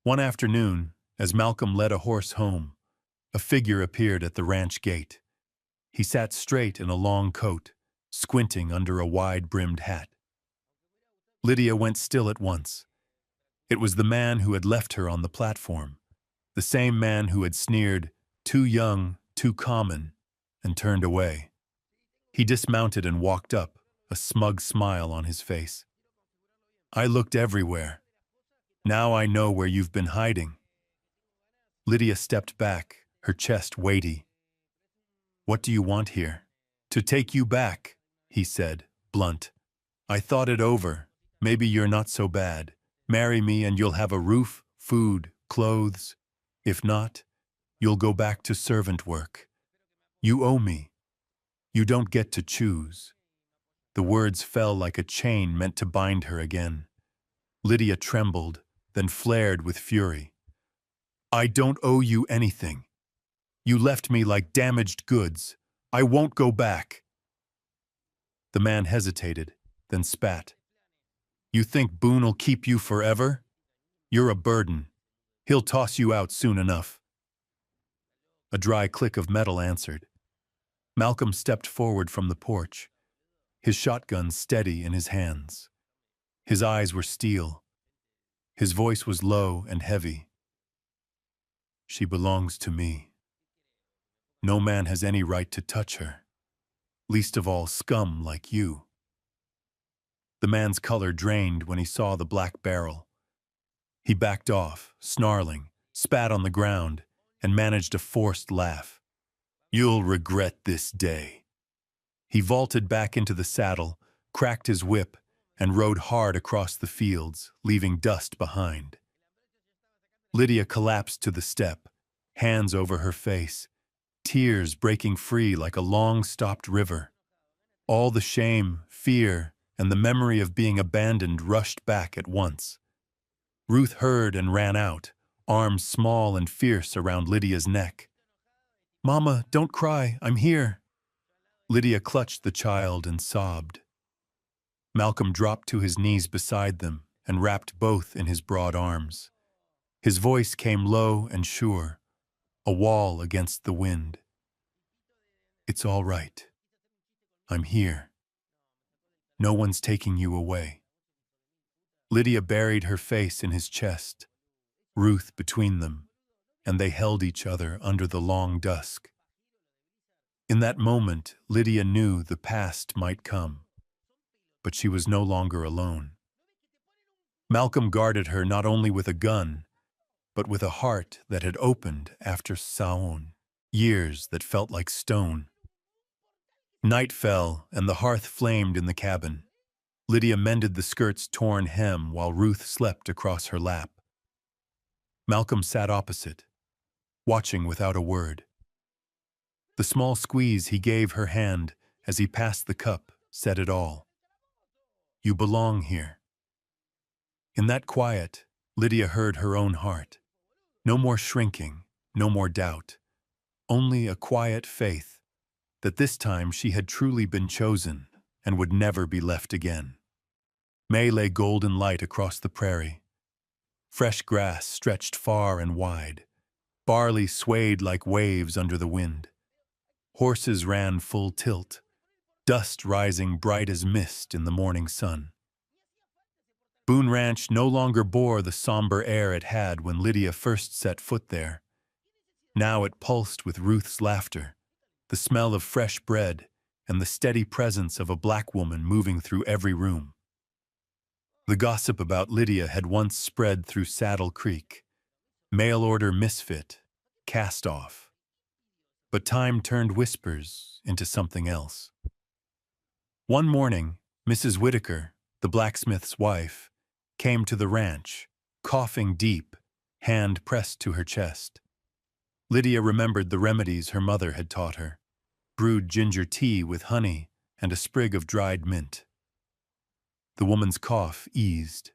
One afternoon, as Malcolm led a horse home, a figure appeared at the ranch gate. He sat straight in a long coat, squinting under a wide-brimmed hat. Lydia went still at once. It was the man who had left her on the platform, the same man who had sneered, "Too young, too common," and turned away. He dismounted and walked up, a smug smile on his face. "I looked everywhere. Now I know where you've been hiding." Lydia stepped back, her chest weighty. "What do you want here?" "To take you back," he said, blunt. "I thought it over. Maybe you're not so bad. Marry me and you'll have a roof, food, clothes. If not, you'll go back to servant work. You owe me. You don't get to choose." The words fell like a chain meant to bind her again. Lydia trembled, then flared with fury. "I don't owe you anything. You left me like damaged goods. I won't go back." The man hesitated, then spat. "You think Boone'll keep you forever? You're a burden. He'll toss you out soon enough." A dry click of metal answered. Malcolm stepped forward from the porch, his shotgun steady in his hands. His eyes were steel. His voice was low and heavy. "She belongs to me. No man has any right to touch her, least of all scum like you." The man's color drained when he saw the black barrel. He backed off, snarling, spat on the ground, and managed a forced laugh. "You'll regret this day." He vaulted back into the saddle, cracked his whip, and rode hard across the fields, leaving dust behind. Lydia collapsed to the step, hands over her face, tears breaking free like a long-stopped river. All the shame, fear, and the memory of being abandoned rushed back at once. Ruth heard and ran out, arms small and fierce around Lydia's neck. "Mama, don't cry, I'm here." Lydia clutched the child and sobbed. Malcolm dropped to his knees beside them and wrapped both in his broad arms. His voice came low and sure, a wall against the wind. "It's all right. I'm here. No one's taking you away." Lydia buried her face in his chest, Ruth between them, and they held each other under the long dusk. In that moment, Lydia knew the past might come, but she was no longer alone. Malcolm guarded her not only with a gun, but with a heart that had opened after Saon, years that felt like stone. Night fell, and the hearth flamed in the cabin. Lydia mended the skirt's torn hem while Ruth slept across her lap. Malcolm sat opposite, watching without a word. The small squeeze he gave her hand as he passed the cup said it all. You belong here. In that quiet, Lydia heard her own heart. No more shrinking, no more doubt. Only a quiet faith that this time she had truly been chosen and would never be left again. May lay golden light across the prairie. Fresh grass stretched far and wide. Barley swayed like waves under the wind. Horses ran full tilt, dust rising bright as mist in the morning sun. Boone Ranch no longer bore the somber air it had when Lydia first set foot there. Now it pulsed with Ruth's laughter, the smell of fresh bread, and the steady presence of a black woman moving through every room. The gossip about Lydia had once spread through Saddle Creek. Mail-order misfit, cast off. But time turned whispers into something else. One morning, Mrs. Whitaker, the blacksmith's wife, came to the ranch, coughing deep, hand pressed to her chest. Lydia remembered the remedies her mother had taught her, brewed ginger tea with honey and a sprig of dried mint. The woman's cough eased.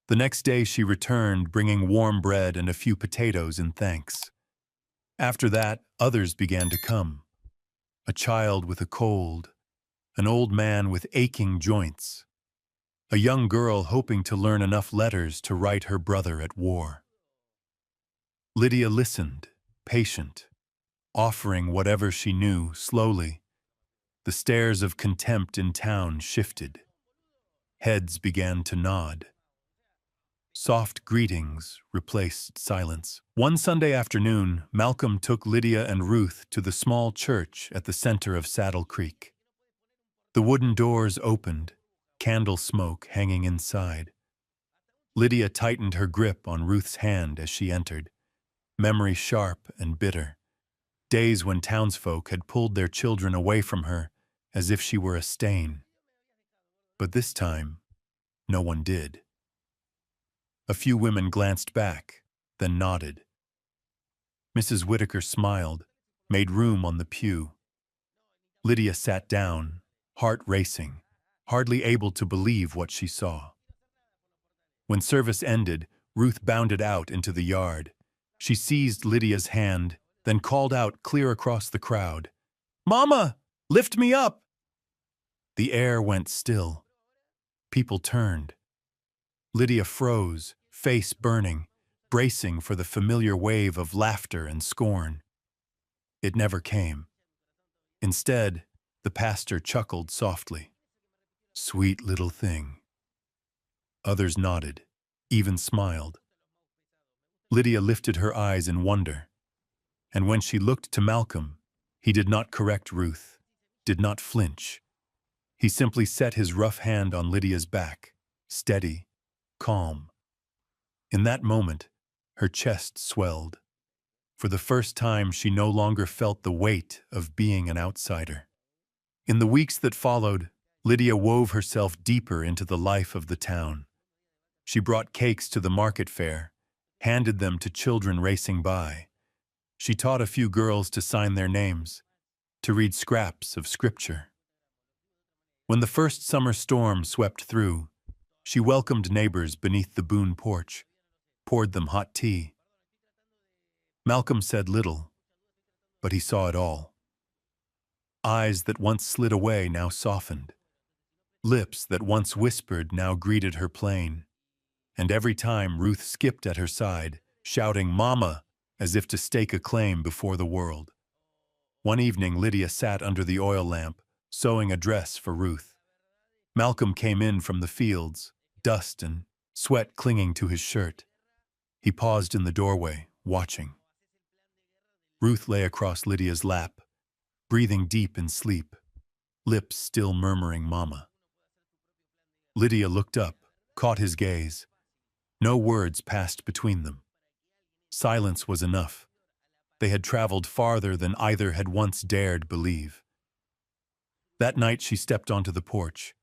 The next day she returned, bringing warm bread and a few potatoes in thanks. After that, others began to come. A child with a cold, an old man with aching joints, a young girl hoping to learn enough letters to write her brother at war. Lydia listened, patient, offering whatever she knew slowly. The stares of contempt in town shifted. Heads began to nod. Soft greetings replaced silence. One Sunday afternoon, Malcolm took Lydia and Ruth to the small church at the center of Saddle Creek. The wooden doors opened, candle smoke hanging inside. Lydia tightened her grip on Ruth's hand as she entered, memory sharp and bitter. Days when townsfolk had pulled their children away from her as if she were a stain. But this time, no one did. A few women glanced back, then nodded. Mrs. Whitaker smiled, made room on the pew. Lydia sat down, heart racing, hardly able to believe what she saw. When service ended, Ruth bounded out into the yard. She seized Lydia's hand, then called out clear across the crowd, "Mama, lift me up!" The air went still. People turned. Lydia froze, face burning, bracing for the familiar wave of laughter and scorn. It never came. Instead, the pastor chuckled softly. "Sweet little thing." Others nodded, even smiled. Lydia lifted her eyes in wonder, and when she looked to Malcolm, he did not correct Ruth, did not flinch. He simply set his rough hand on Lydia's back, steady, calm. In that moment, her chest swelled. For the first time, she no longer felt the weight of being an outsider. In the weeks that followed, Lydia wove herself deeper into the life of the town. She brought cakes to the market fair, handed them to children racing by. She taught a few girls to sign their names, to read scraps of scripture. When the first summer storm swept through, she welcomed neighbors beneath the Boone porch, poured them hot tea. Malcolm said little, but he saw it all. Eyes that once slid away now softened. Lips that once whispered now greeted her plain. And every time Ruth skipped at her side, shouting "Mama," as if to stake a claim before the world. One evening, Lydia sat under the oil lamp, sewing a dress for Ruth. Malcolm came in from the fields, dust and sweat clinging to his shirt. He paused in the doorway, watching. Ruth lay across Lydia's lap, breathing deep in sleep, lips still murmuring "Mama." Lydia looked up, caught his gaze. No words passed between them. Silence was enough. They had traveled farther than either had once dared believe. That night she stepped onto the porch.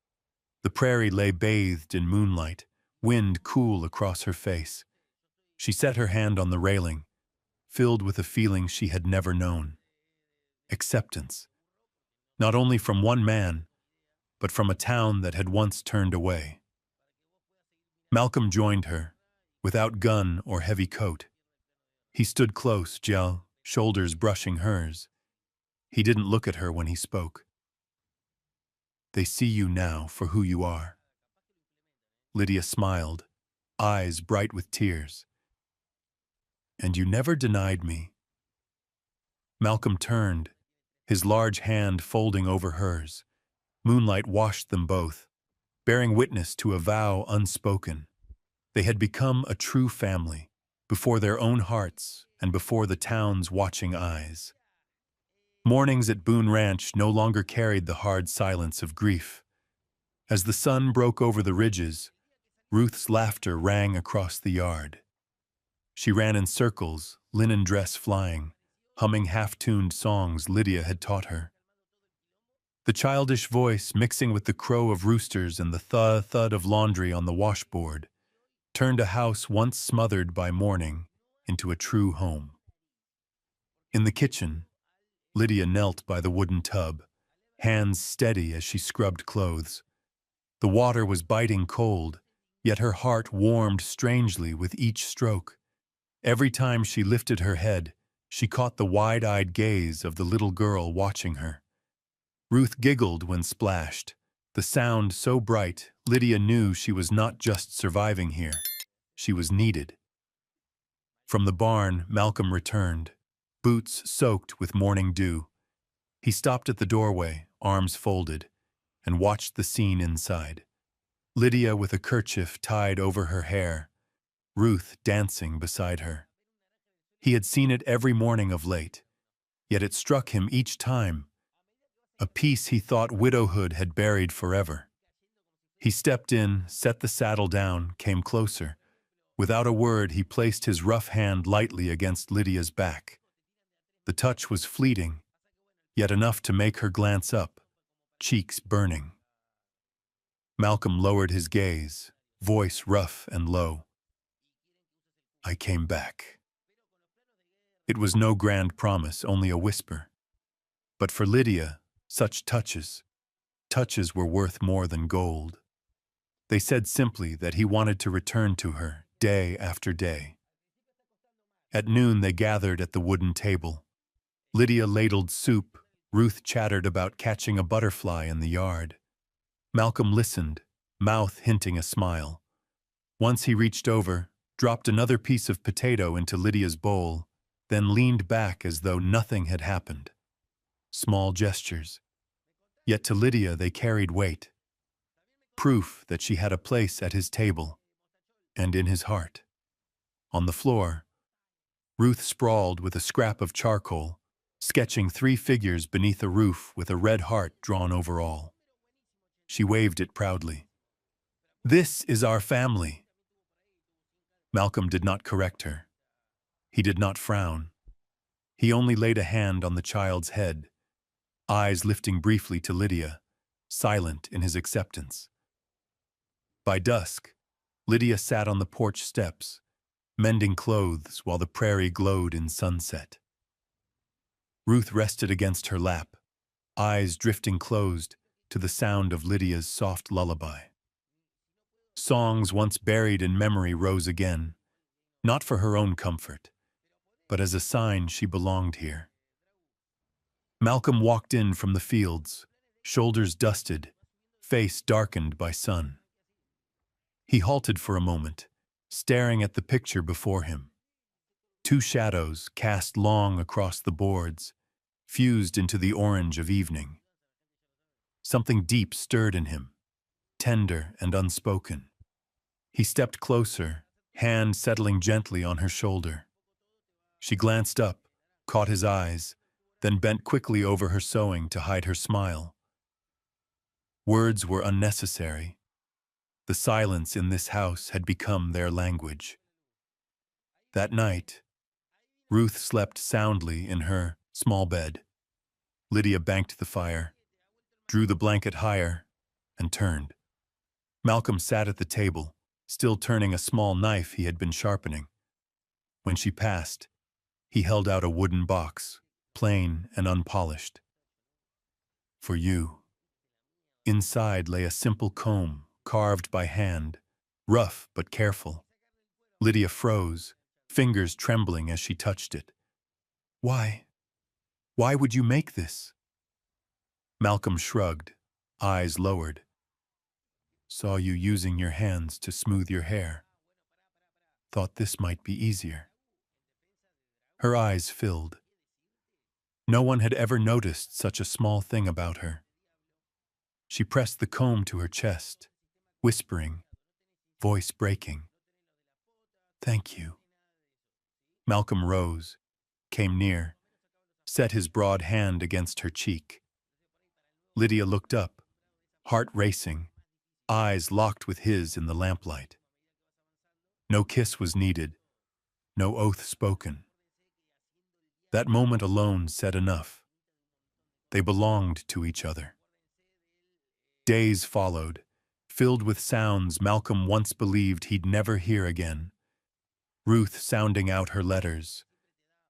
The prairie lay bathed in moonlight, wind cool across her face. She set her hand on the railing, filled with a feeling she had never known. Acceptance. Not only from one man, but from a town that had once turned away. Malcolm joined her, without gun or heavy coat. He stood close, shoulders brushing hers. He didn't look at her when he spoke. "They see you now for who you are." Lydia smiled, eyes bright with tears. "And you never denied me." Malcolm turned, his large hand folding over hers. Moonlight washed them both, bearing witness to a vow unspoken. They had become a true family, before their own hearts and before the town's watching eyes. Mornings at Boone Ranch no longer carried the hard silence of grief. As the sun broke over the ridges, Ruth's laughter rang across the yard. She ran in circles, linen dress flying, humming half-tuned songs Lydia had taught her. The childish voice, mixing with the crow of roosters and the thud of laundry on the washboard, turned a house once smothered by mourning into a true home. In the kitchen, Lydia knelt by the wooden tub, hands steady as she scrubbed clothes. The water was biting cold, yet her heart warmed strangely with each stroke. Every time she lifted her head, she caught the wide-eyed gaze of the little girl watching her. Ruth giggled when splashed. The sound so bright, Lydia knew she was not just surviving here. She was needed. From the barn, Malcolm returned, boots soaked with morning dew. He stopped at the doorway, arms folded, and watched the scene inside. Lydia with a kerchief tied over her hair, Ruth dancing beside her. He had seen it every morning of late, yet it struck him each time, a piece he thought widowhood had buried forever. He stepped in, set the saddle down, came closer. Without a word, he placed his rough hand lightly against Lydia's back. The touch was fleeting, yet enough to make her glance up, cheeks burning. Malcolm lowered his gaze, voice rough and low. "I came back." It was no grand promise, only a whisper. But for Lydia, such touches were worth more than gold. They said simply that he wanted to return to her, day after day. At noon they gathered at the wooden table. Lydia ladled soup, Ruth chattered about catching a butterfly in the yard. Malcolm listened, mouth hinting a smile. Once he reached over, dropped another piece of potato into Lydia's bowl, then leaned back as though nothing had happened. Small gestures. Yet to Lydia they carried weight. Proof that she had a place at his table, and in his heart. On the floor, Ruth sprawled with a scrap of charcoal, sketching 3 figures beneath a roof with a red heart drawn over all. She waved it proudly. "This is our family." Malcolm did not correct her. He did not frown. He only laid a hand on the child's head, eyes lifting briefly to Lydia, silent in his acceptance. By dusk, Lydia sat on the porch steps, mending clothes while the prairie glowed in sunset. Ruth rested against her lap, eyes drifting closed to the sound of Lydia's soft lullaby. Songs once buried in memory rose again, not for her own comfort, but as a sign she belonged here. Malcolm walked in from the fields, shoulders dusted, face darkened by sun. He halted for a moment, staring at the picture before him. 2 shadows cast long across the boards, fused into the orange of evening. Something deep stirred in him, tender and unspoken. He stepped closer, hand settling gently on her shoulder. She glanced up, caught his eyes, then bent quickly over her sewing to hide her smile. Words were unnecessary. The silence in this house had become their language. That night, Ruth slept soundly in her small bed. Lydia banked the fire, drew the blanket higher, and turned. Malcolm sat at the table, still turning a small knife he had been sharpening. When she passed, he held out a wooden box, plain and unpolished. For you. Inside lay a simple comb, carved by hand, rough but careful. Lydia froze, fingers trembling as she touched it. Why? Why would you make this? Malcolm shrugged, eyes lowered. Saw you using your hands to smooth your hair. Thought this might be easier. Her eyes filled. No one had ever noticed such a small thing about her. She pressed the comb to her chest, whispering, voice breaking. Thank you. Malcolm rose, came near, set his broad hand against her cheek. Lydia looked up, heart racing, eyes locked with his in the lamplight. No kiss was needed, no oath spoken. That moment alone said enough. They belonged to each other. Days followed, filled with sounds Malcolm once believed he'd never hear again. Ruth sounding out her letters,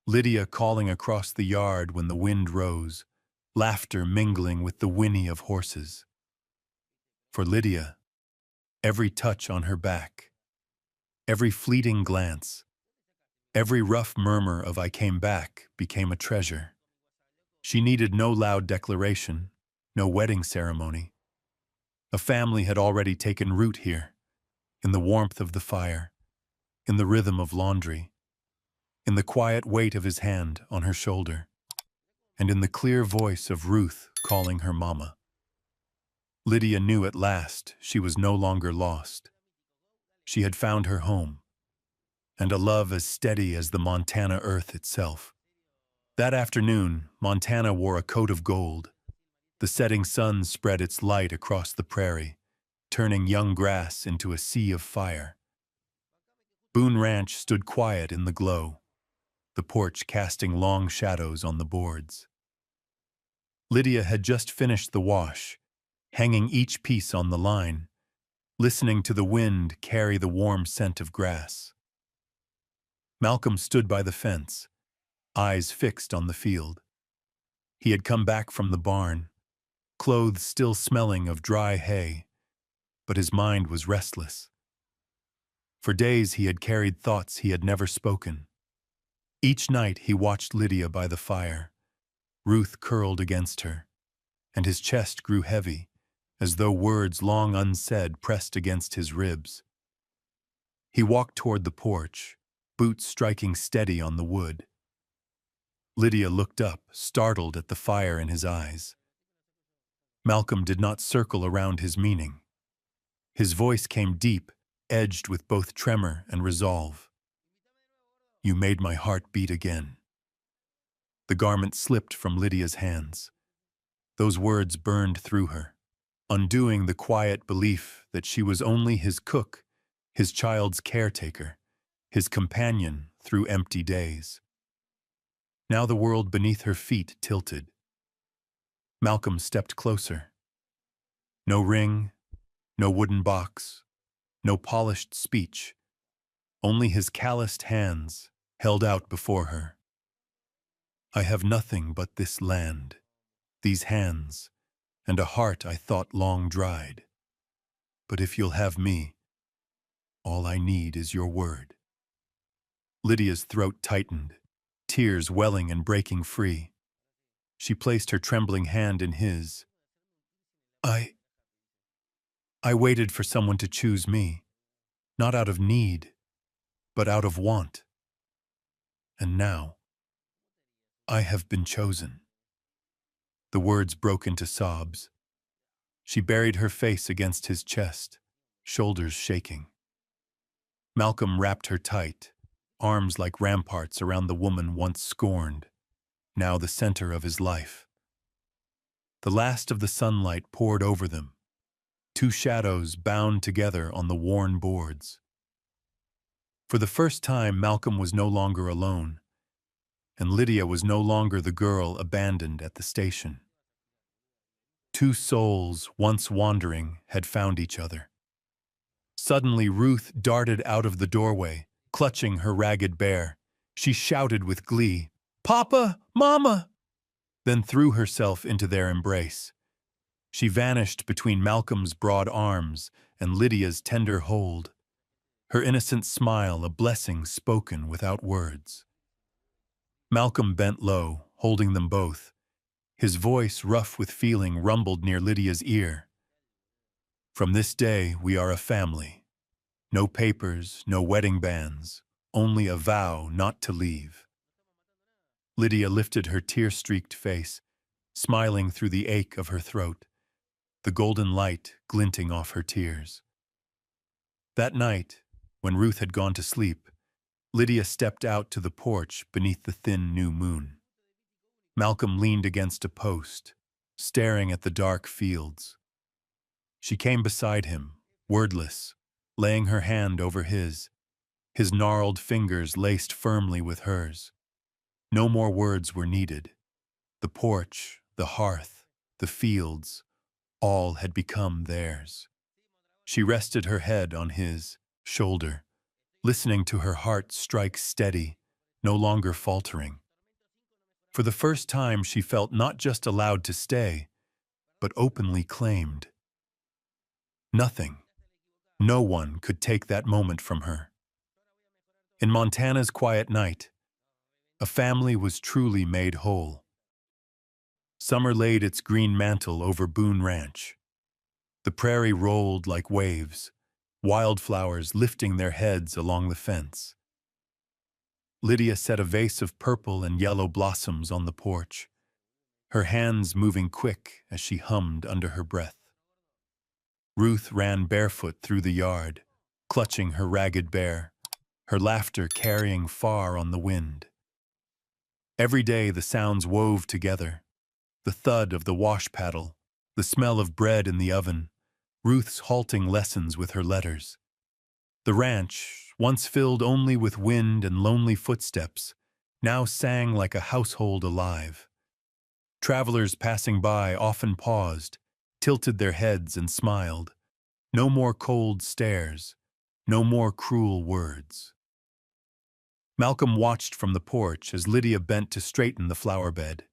Lydia calling across the yard when the wind rose, laughter mingling with the whinny of horses. For Lydia, every touch on her back, every fleeting glance, every rough murmur of "I came back" became a treasure. She needed no loud declaration, no wedding ceremony. A family had already taken root here, in the warmth of the fire, in the rhythm of laundry, in the quiet weight of his hand on her shoulder, and in the clear voice of Ruth calling her mama. Lydia knew at last she was no longer lost. She had found her home, and a love as steady as the Montana earth itself. That afternoon, Montana wore a coat of gold. The setting sun spread its light across the prairie, turning young grass into a sea of fire. Boone Ranch stood quiet in the glow, the porch casting long shadows on the boards. Lydia had just finished the wash, hanging each piece on the line, listening to the wind carry the warm scent of grass. Malcolm stood by the fence, eyes fixed on the field. He had come back from the barn, clothes still smelling of dry hay, but his mind was restless. For days he had carried thoughts he had never spoken. Each night he watched Lydia by the fire, Ruth curled against her, and his chest grew heavy, as though words long unsaid pressed against his ribs. He walked toward the porch, boots striking steady on the wood. Lydia looked up, startled at the fire in his eyes. Malcolm did not circle around his meaning. His voice came deep, edged with both tremor and resolve. You made my heart beat again. The garment slipped from Lydia's hands. Those words burned through her, undoing the quiet belief that she was only his cook, his child's caretaker, his companion through empty days. Now the world beneath her feet tilted. Malcolm stepped closer. No ring, no wooden box, no polished speech, only his calloused hands held out before her. I have nothing but this land, these hands, and a heart I thought long dried. But if you'll have me, all I need is your word. Lydia's throat tightened, tears welling and breaking free. She placed her trembling hand in his. I waited for someone to choose me, not out of need, but out of want. And now, I have been chosen. The words broke into sobs. She buried her face against his chest, shoulders shaking. Malcolm wrapped her tight, arms like ramparts around the woman once scorned, now the center of his life. The last of the sunlight poured over them, two shadows bound together on the worn boards. For the first time, Malcolm was no longer alone, and Lydia was no longer the girl abandoned at the station. Two souls, once wandering, had found each other. Suddenly, Ruth darted out of the doorway, clutching her ragged bear. She shouted with glee, "Papa! Mama!" then threw herself into their embrace. She vanished between Malcolm's broad arms and Lydia's tender hold, her innocent smile a blessing spoken without words. Malcolm bent low, holding them both. His voice, rough with feeling, rumbled near Lydia's ear. "From this day, we are a family. No papers, no wedding bands, only a vow not to leave." Lydia lifted her tear-streaked face, smiling through the ache of her throat, the golden light glinting off her tears. That night, when Ruth had gone to sleep, Lydia stepped out to the porch beneath the thin new moon. Malcolm leaned against a post, staring at the dark fields. She came beside him, wordless, laying her hand over his gnarled fingers laced firmly with hers. No more words were needed. The porch, the hearth, the fields, all had become theirs. She rested her head on his shoulder, listening to her heart strike steady, no longer faltering. For the first time, she felt not just allowed to stay, but openly claimed. Nothing, no one could take that moment from her. In Montana's quiet night, a family was truly made whole. Summer laid its green mantle over Boone Ranch. The prairie rolled like waves, wildflowers lifting their heads along the fence. Lydia set a vase of purple and yellow blossoms on the porch, her hands moving quick as she hummed under her breath. Ruth ran barefoot through the yard, clutching her ragged bear, her laughter carrying far on the wind. Every day the sounds wove together, the thud of the wash paddle, the smell of bread in the oven, Ruth's halting lessons with her letters. The ranch, once filled only with wind and lonely footsteps, now sang like a household alive. Travelers passing by often paused, tilted their heads and smiled. No more cold stares, no more cruel words. Malcolm watched from the porch as Lydia bent to straighten the flower bed.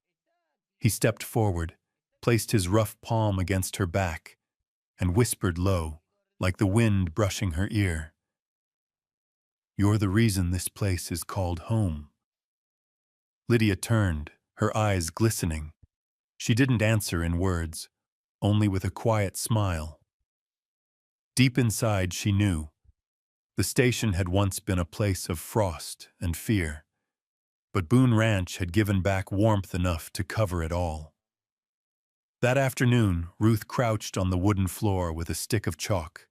He stepped forward, placed his rough palm against her back, and whispered low, like the wind brushing her ear, "You're the reason this place is called home." Lydia turned, her eyes glistening. She didn't answer in words, only with a quiet smile. Deep inside, she knew. The station had once been a place of frost and fear, but Boone Ranch had given back warmth enough to cover it all. That afternoon, Ruth crouched on the wooden floor with a stick of chalk.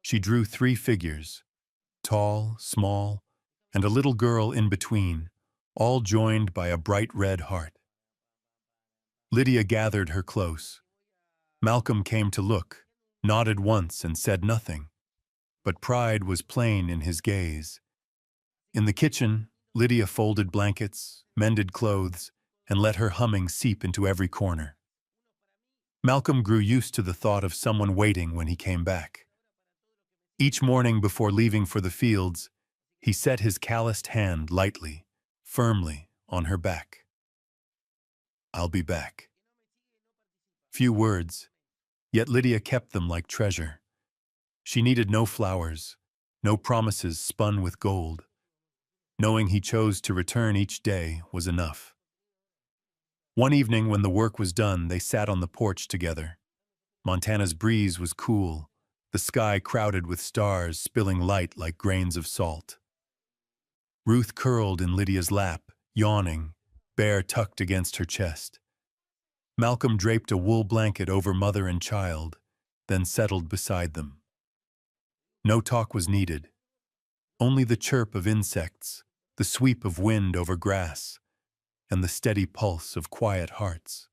She drew 3 figures, tall, small, and a little girl in between, all joined by a bright red heart. Lydia gathered her close. Malcolm came to look, nodded once and said nothing, but pride was plain in his gaze. In the kitchen, Lydia folded blankets, mended clothes, and let her humming seep into every corner. Malcolm grew used to the thought of someone waiting when he came back. Each morning before leaving for the fields, he set his calloused hand lightly, firmly on her back. "I'll be back." Few words, yet Lydia kept them like treasure. She needed no flowers, no promises spun with gold. Knowing he chose to return each day was enough. One evening when the work was done, they sat on the porch together. Montana's breeze was cool, the sky crowded with stars spilling light like grains of salt. Ruth curled in Lydia's lap, yawning, bare tucked against her chest. Malcolm draped a wool blanket over mother and child, then settled beside them. No talk was needed. Only the chirp of insects, the sweep of wind over grass, and the steady pulse of quiet hearts.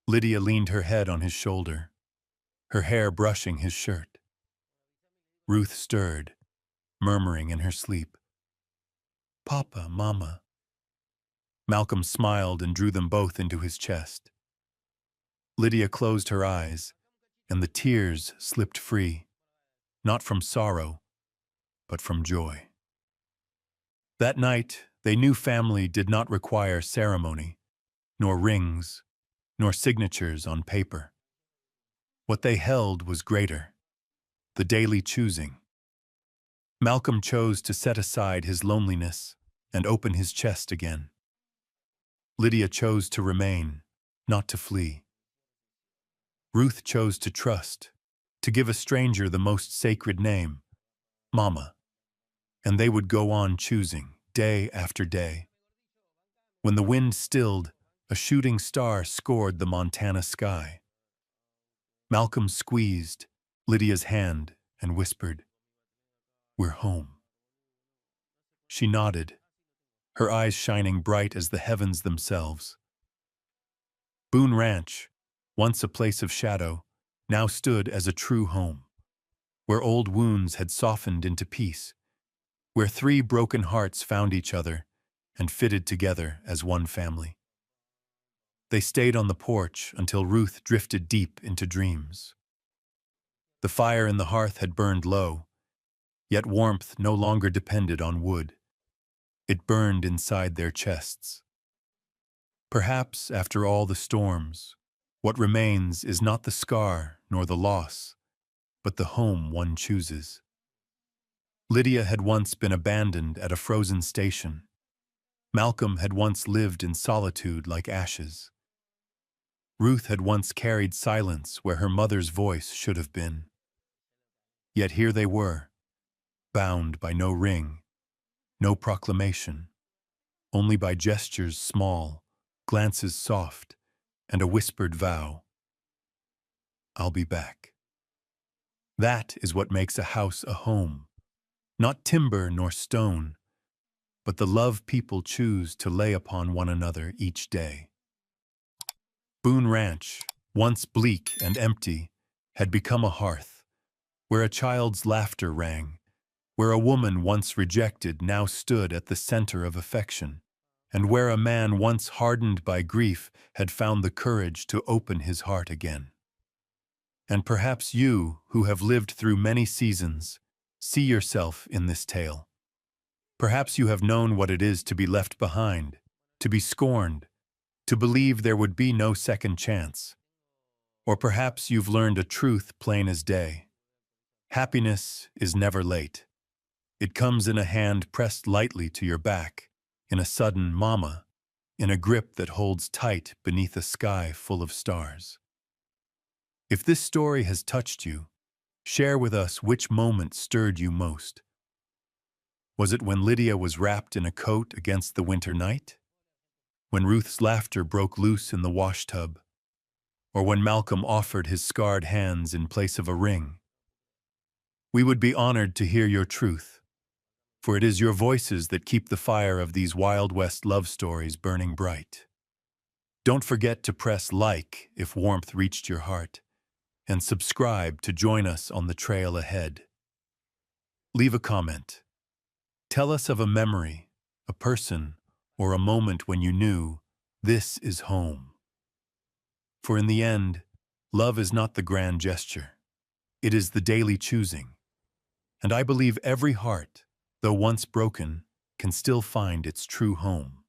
Lydia leaned her head on his shoulder, her hair brushing his shirt. Ruth stirred, murmuring in her sleep, "Papa, Mama." Malcolm smiled and drew them both into his chest. Lydia closed her eyes, and the tears slipped free, not from sorrow, but from joy. That night, they knew family did not require ceremony, nor rings, nor signatures on paper. What they held was greater, the daily choosing. Malcolm chose to set aside his loneliness and open his chest again. Lydia chose to remain, not to flee. Ruth chose to trust, to give a stranger the most sacred name, Mama. And they would go on choosing, day after day. When the wind stilled, a shooting star scored the Montana sky. Malcolm squeezed Lydia's hand and whispered, "We're home." She nodded, her eyes shining bright as the heavens themselves. Boone Ranch, once a place of shadow, now stood as a true home, where old wounds had softened into peace, where three broken hearts found each other and fitted together as one family. They stayed on the porch until Ruth drifted deep into dreams. The fire in the hearth had burned low, yet warmth no longer depended on wood. It burned inside their chests. Perhaps, after all the storms, what remains is not the scar nor the loss, but the home one chooses. Lydia had once been abandoned at a frozen station. Malcolm had once lived in solitude like ashes. Ruth had once carried silence where her mother's voice should have been. Yet here they were, bound by no ring, no proclamation, only by gestures small, glances soft, and a whispered vow. "I'll be back." That is what makes a house a home, not timber nor stone, but the love people choose to lay upon one another each day. Boone Ranch, once bleak and empty, had become a hearth, where a child's laughter rang, where a woman once rejected now stood at the center of affection, and where a man once hardened by grief had found the courage to open his heart again. And perhaps you, who have lived through many seasons, see yourself in this tale. Perhaps you have known what it is to be left behind, to be scorned, to believe there would be no second chance. Or perhaps you've learned a truth plain as day. Happiness is never late. It comes in a hand pressed lightly to your back, in a sudden mama, in a grip that holds tight beneath a sky full of stars. If this story has touched you, share with us which moment stirred you most. Was it when Lydia was wrapped in a coat against the winter night? When Ruth's laughter broke loose in the washtub? Or when Malcolm offered his scarred hands in place of a ring? We would be honored to hear your truth, for it is your voices that keep the fire of these Wild West love stories burning bright. Don't forget to press like if warmth reached your heart, and subscribe to join us on the trail ahead. Leave a comment. Tell us of a memory, a person, or a moment when you knew this is home. For in the end, love is not the grand gesture. It is the daily choosing. And I believe every heart, though once broken, can still find its true home.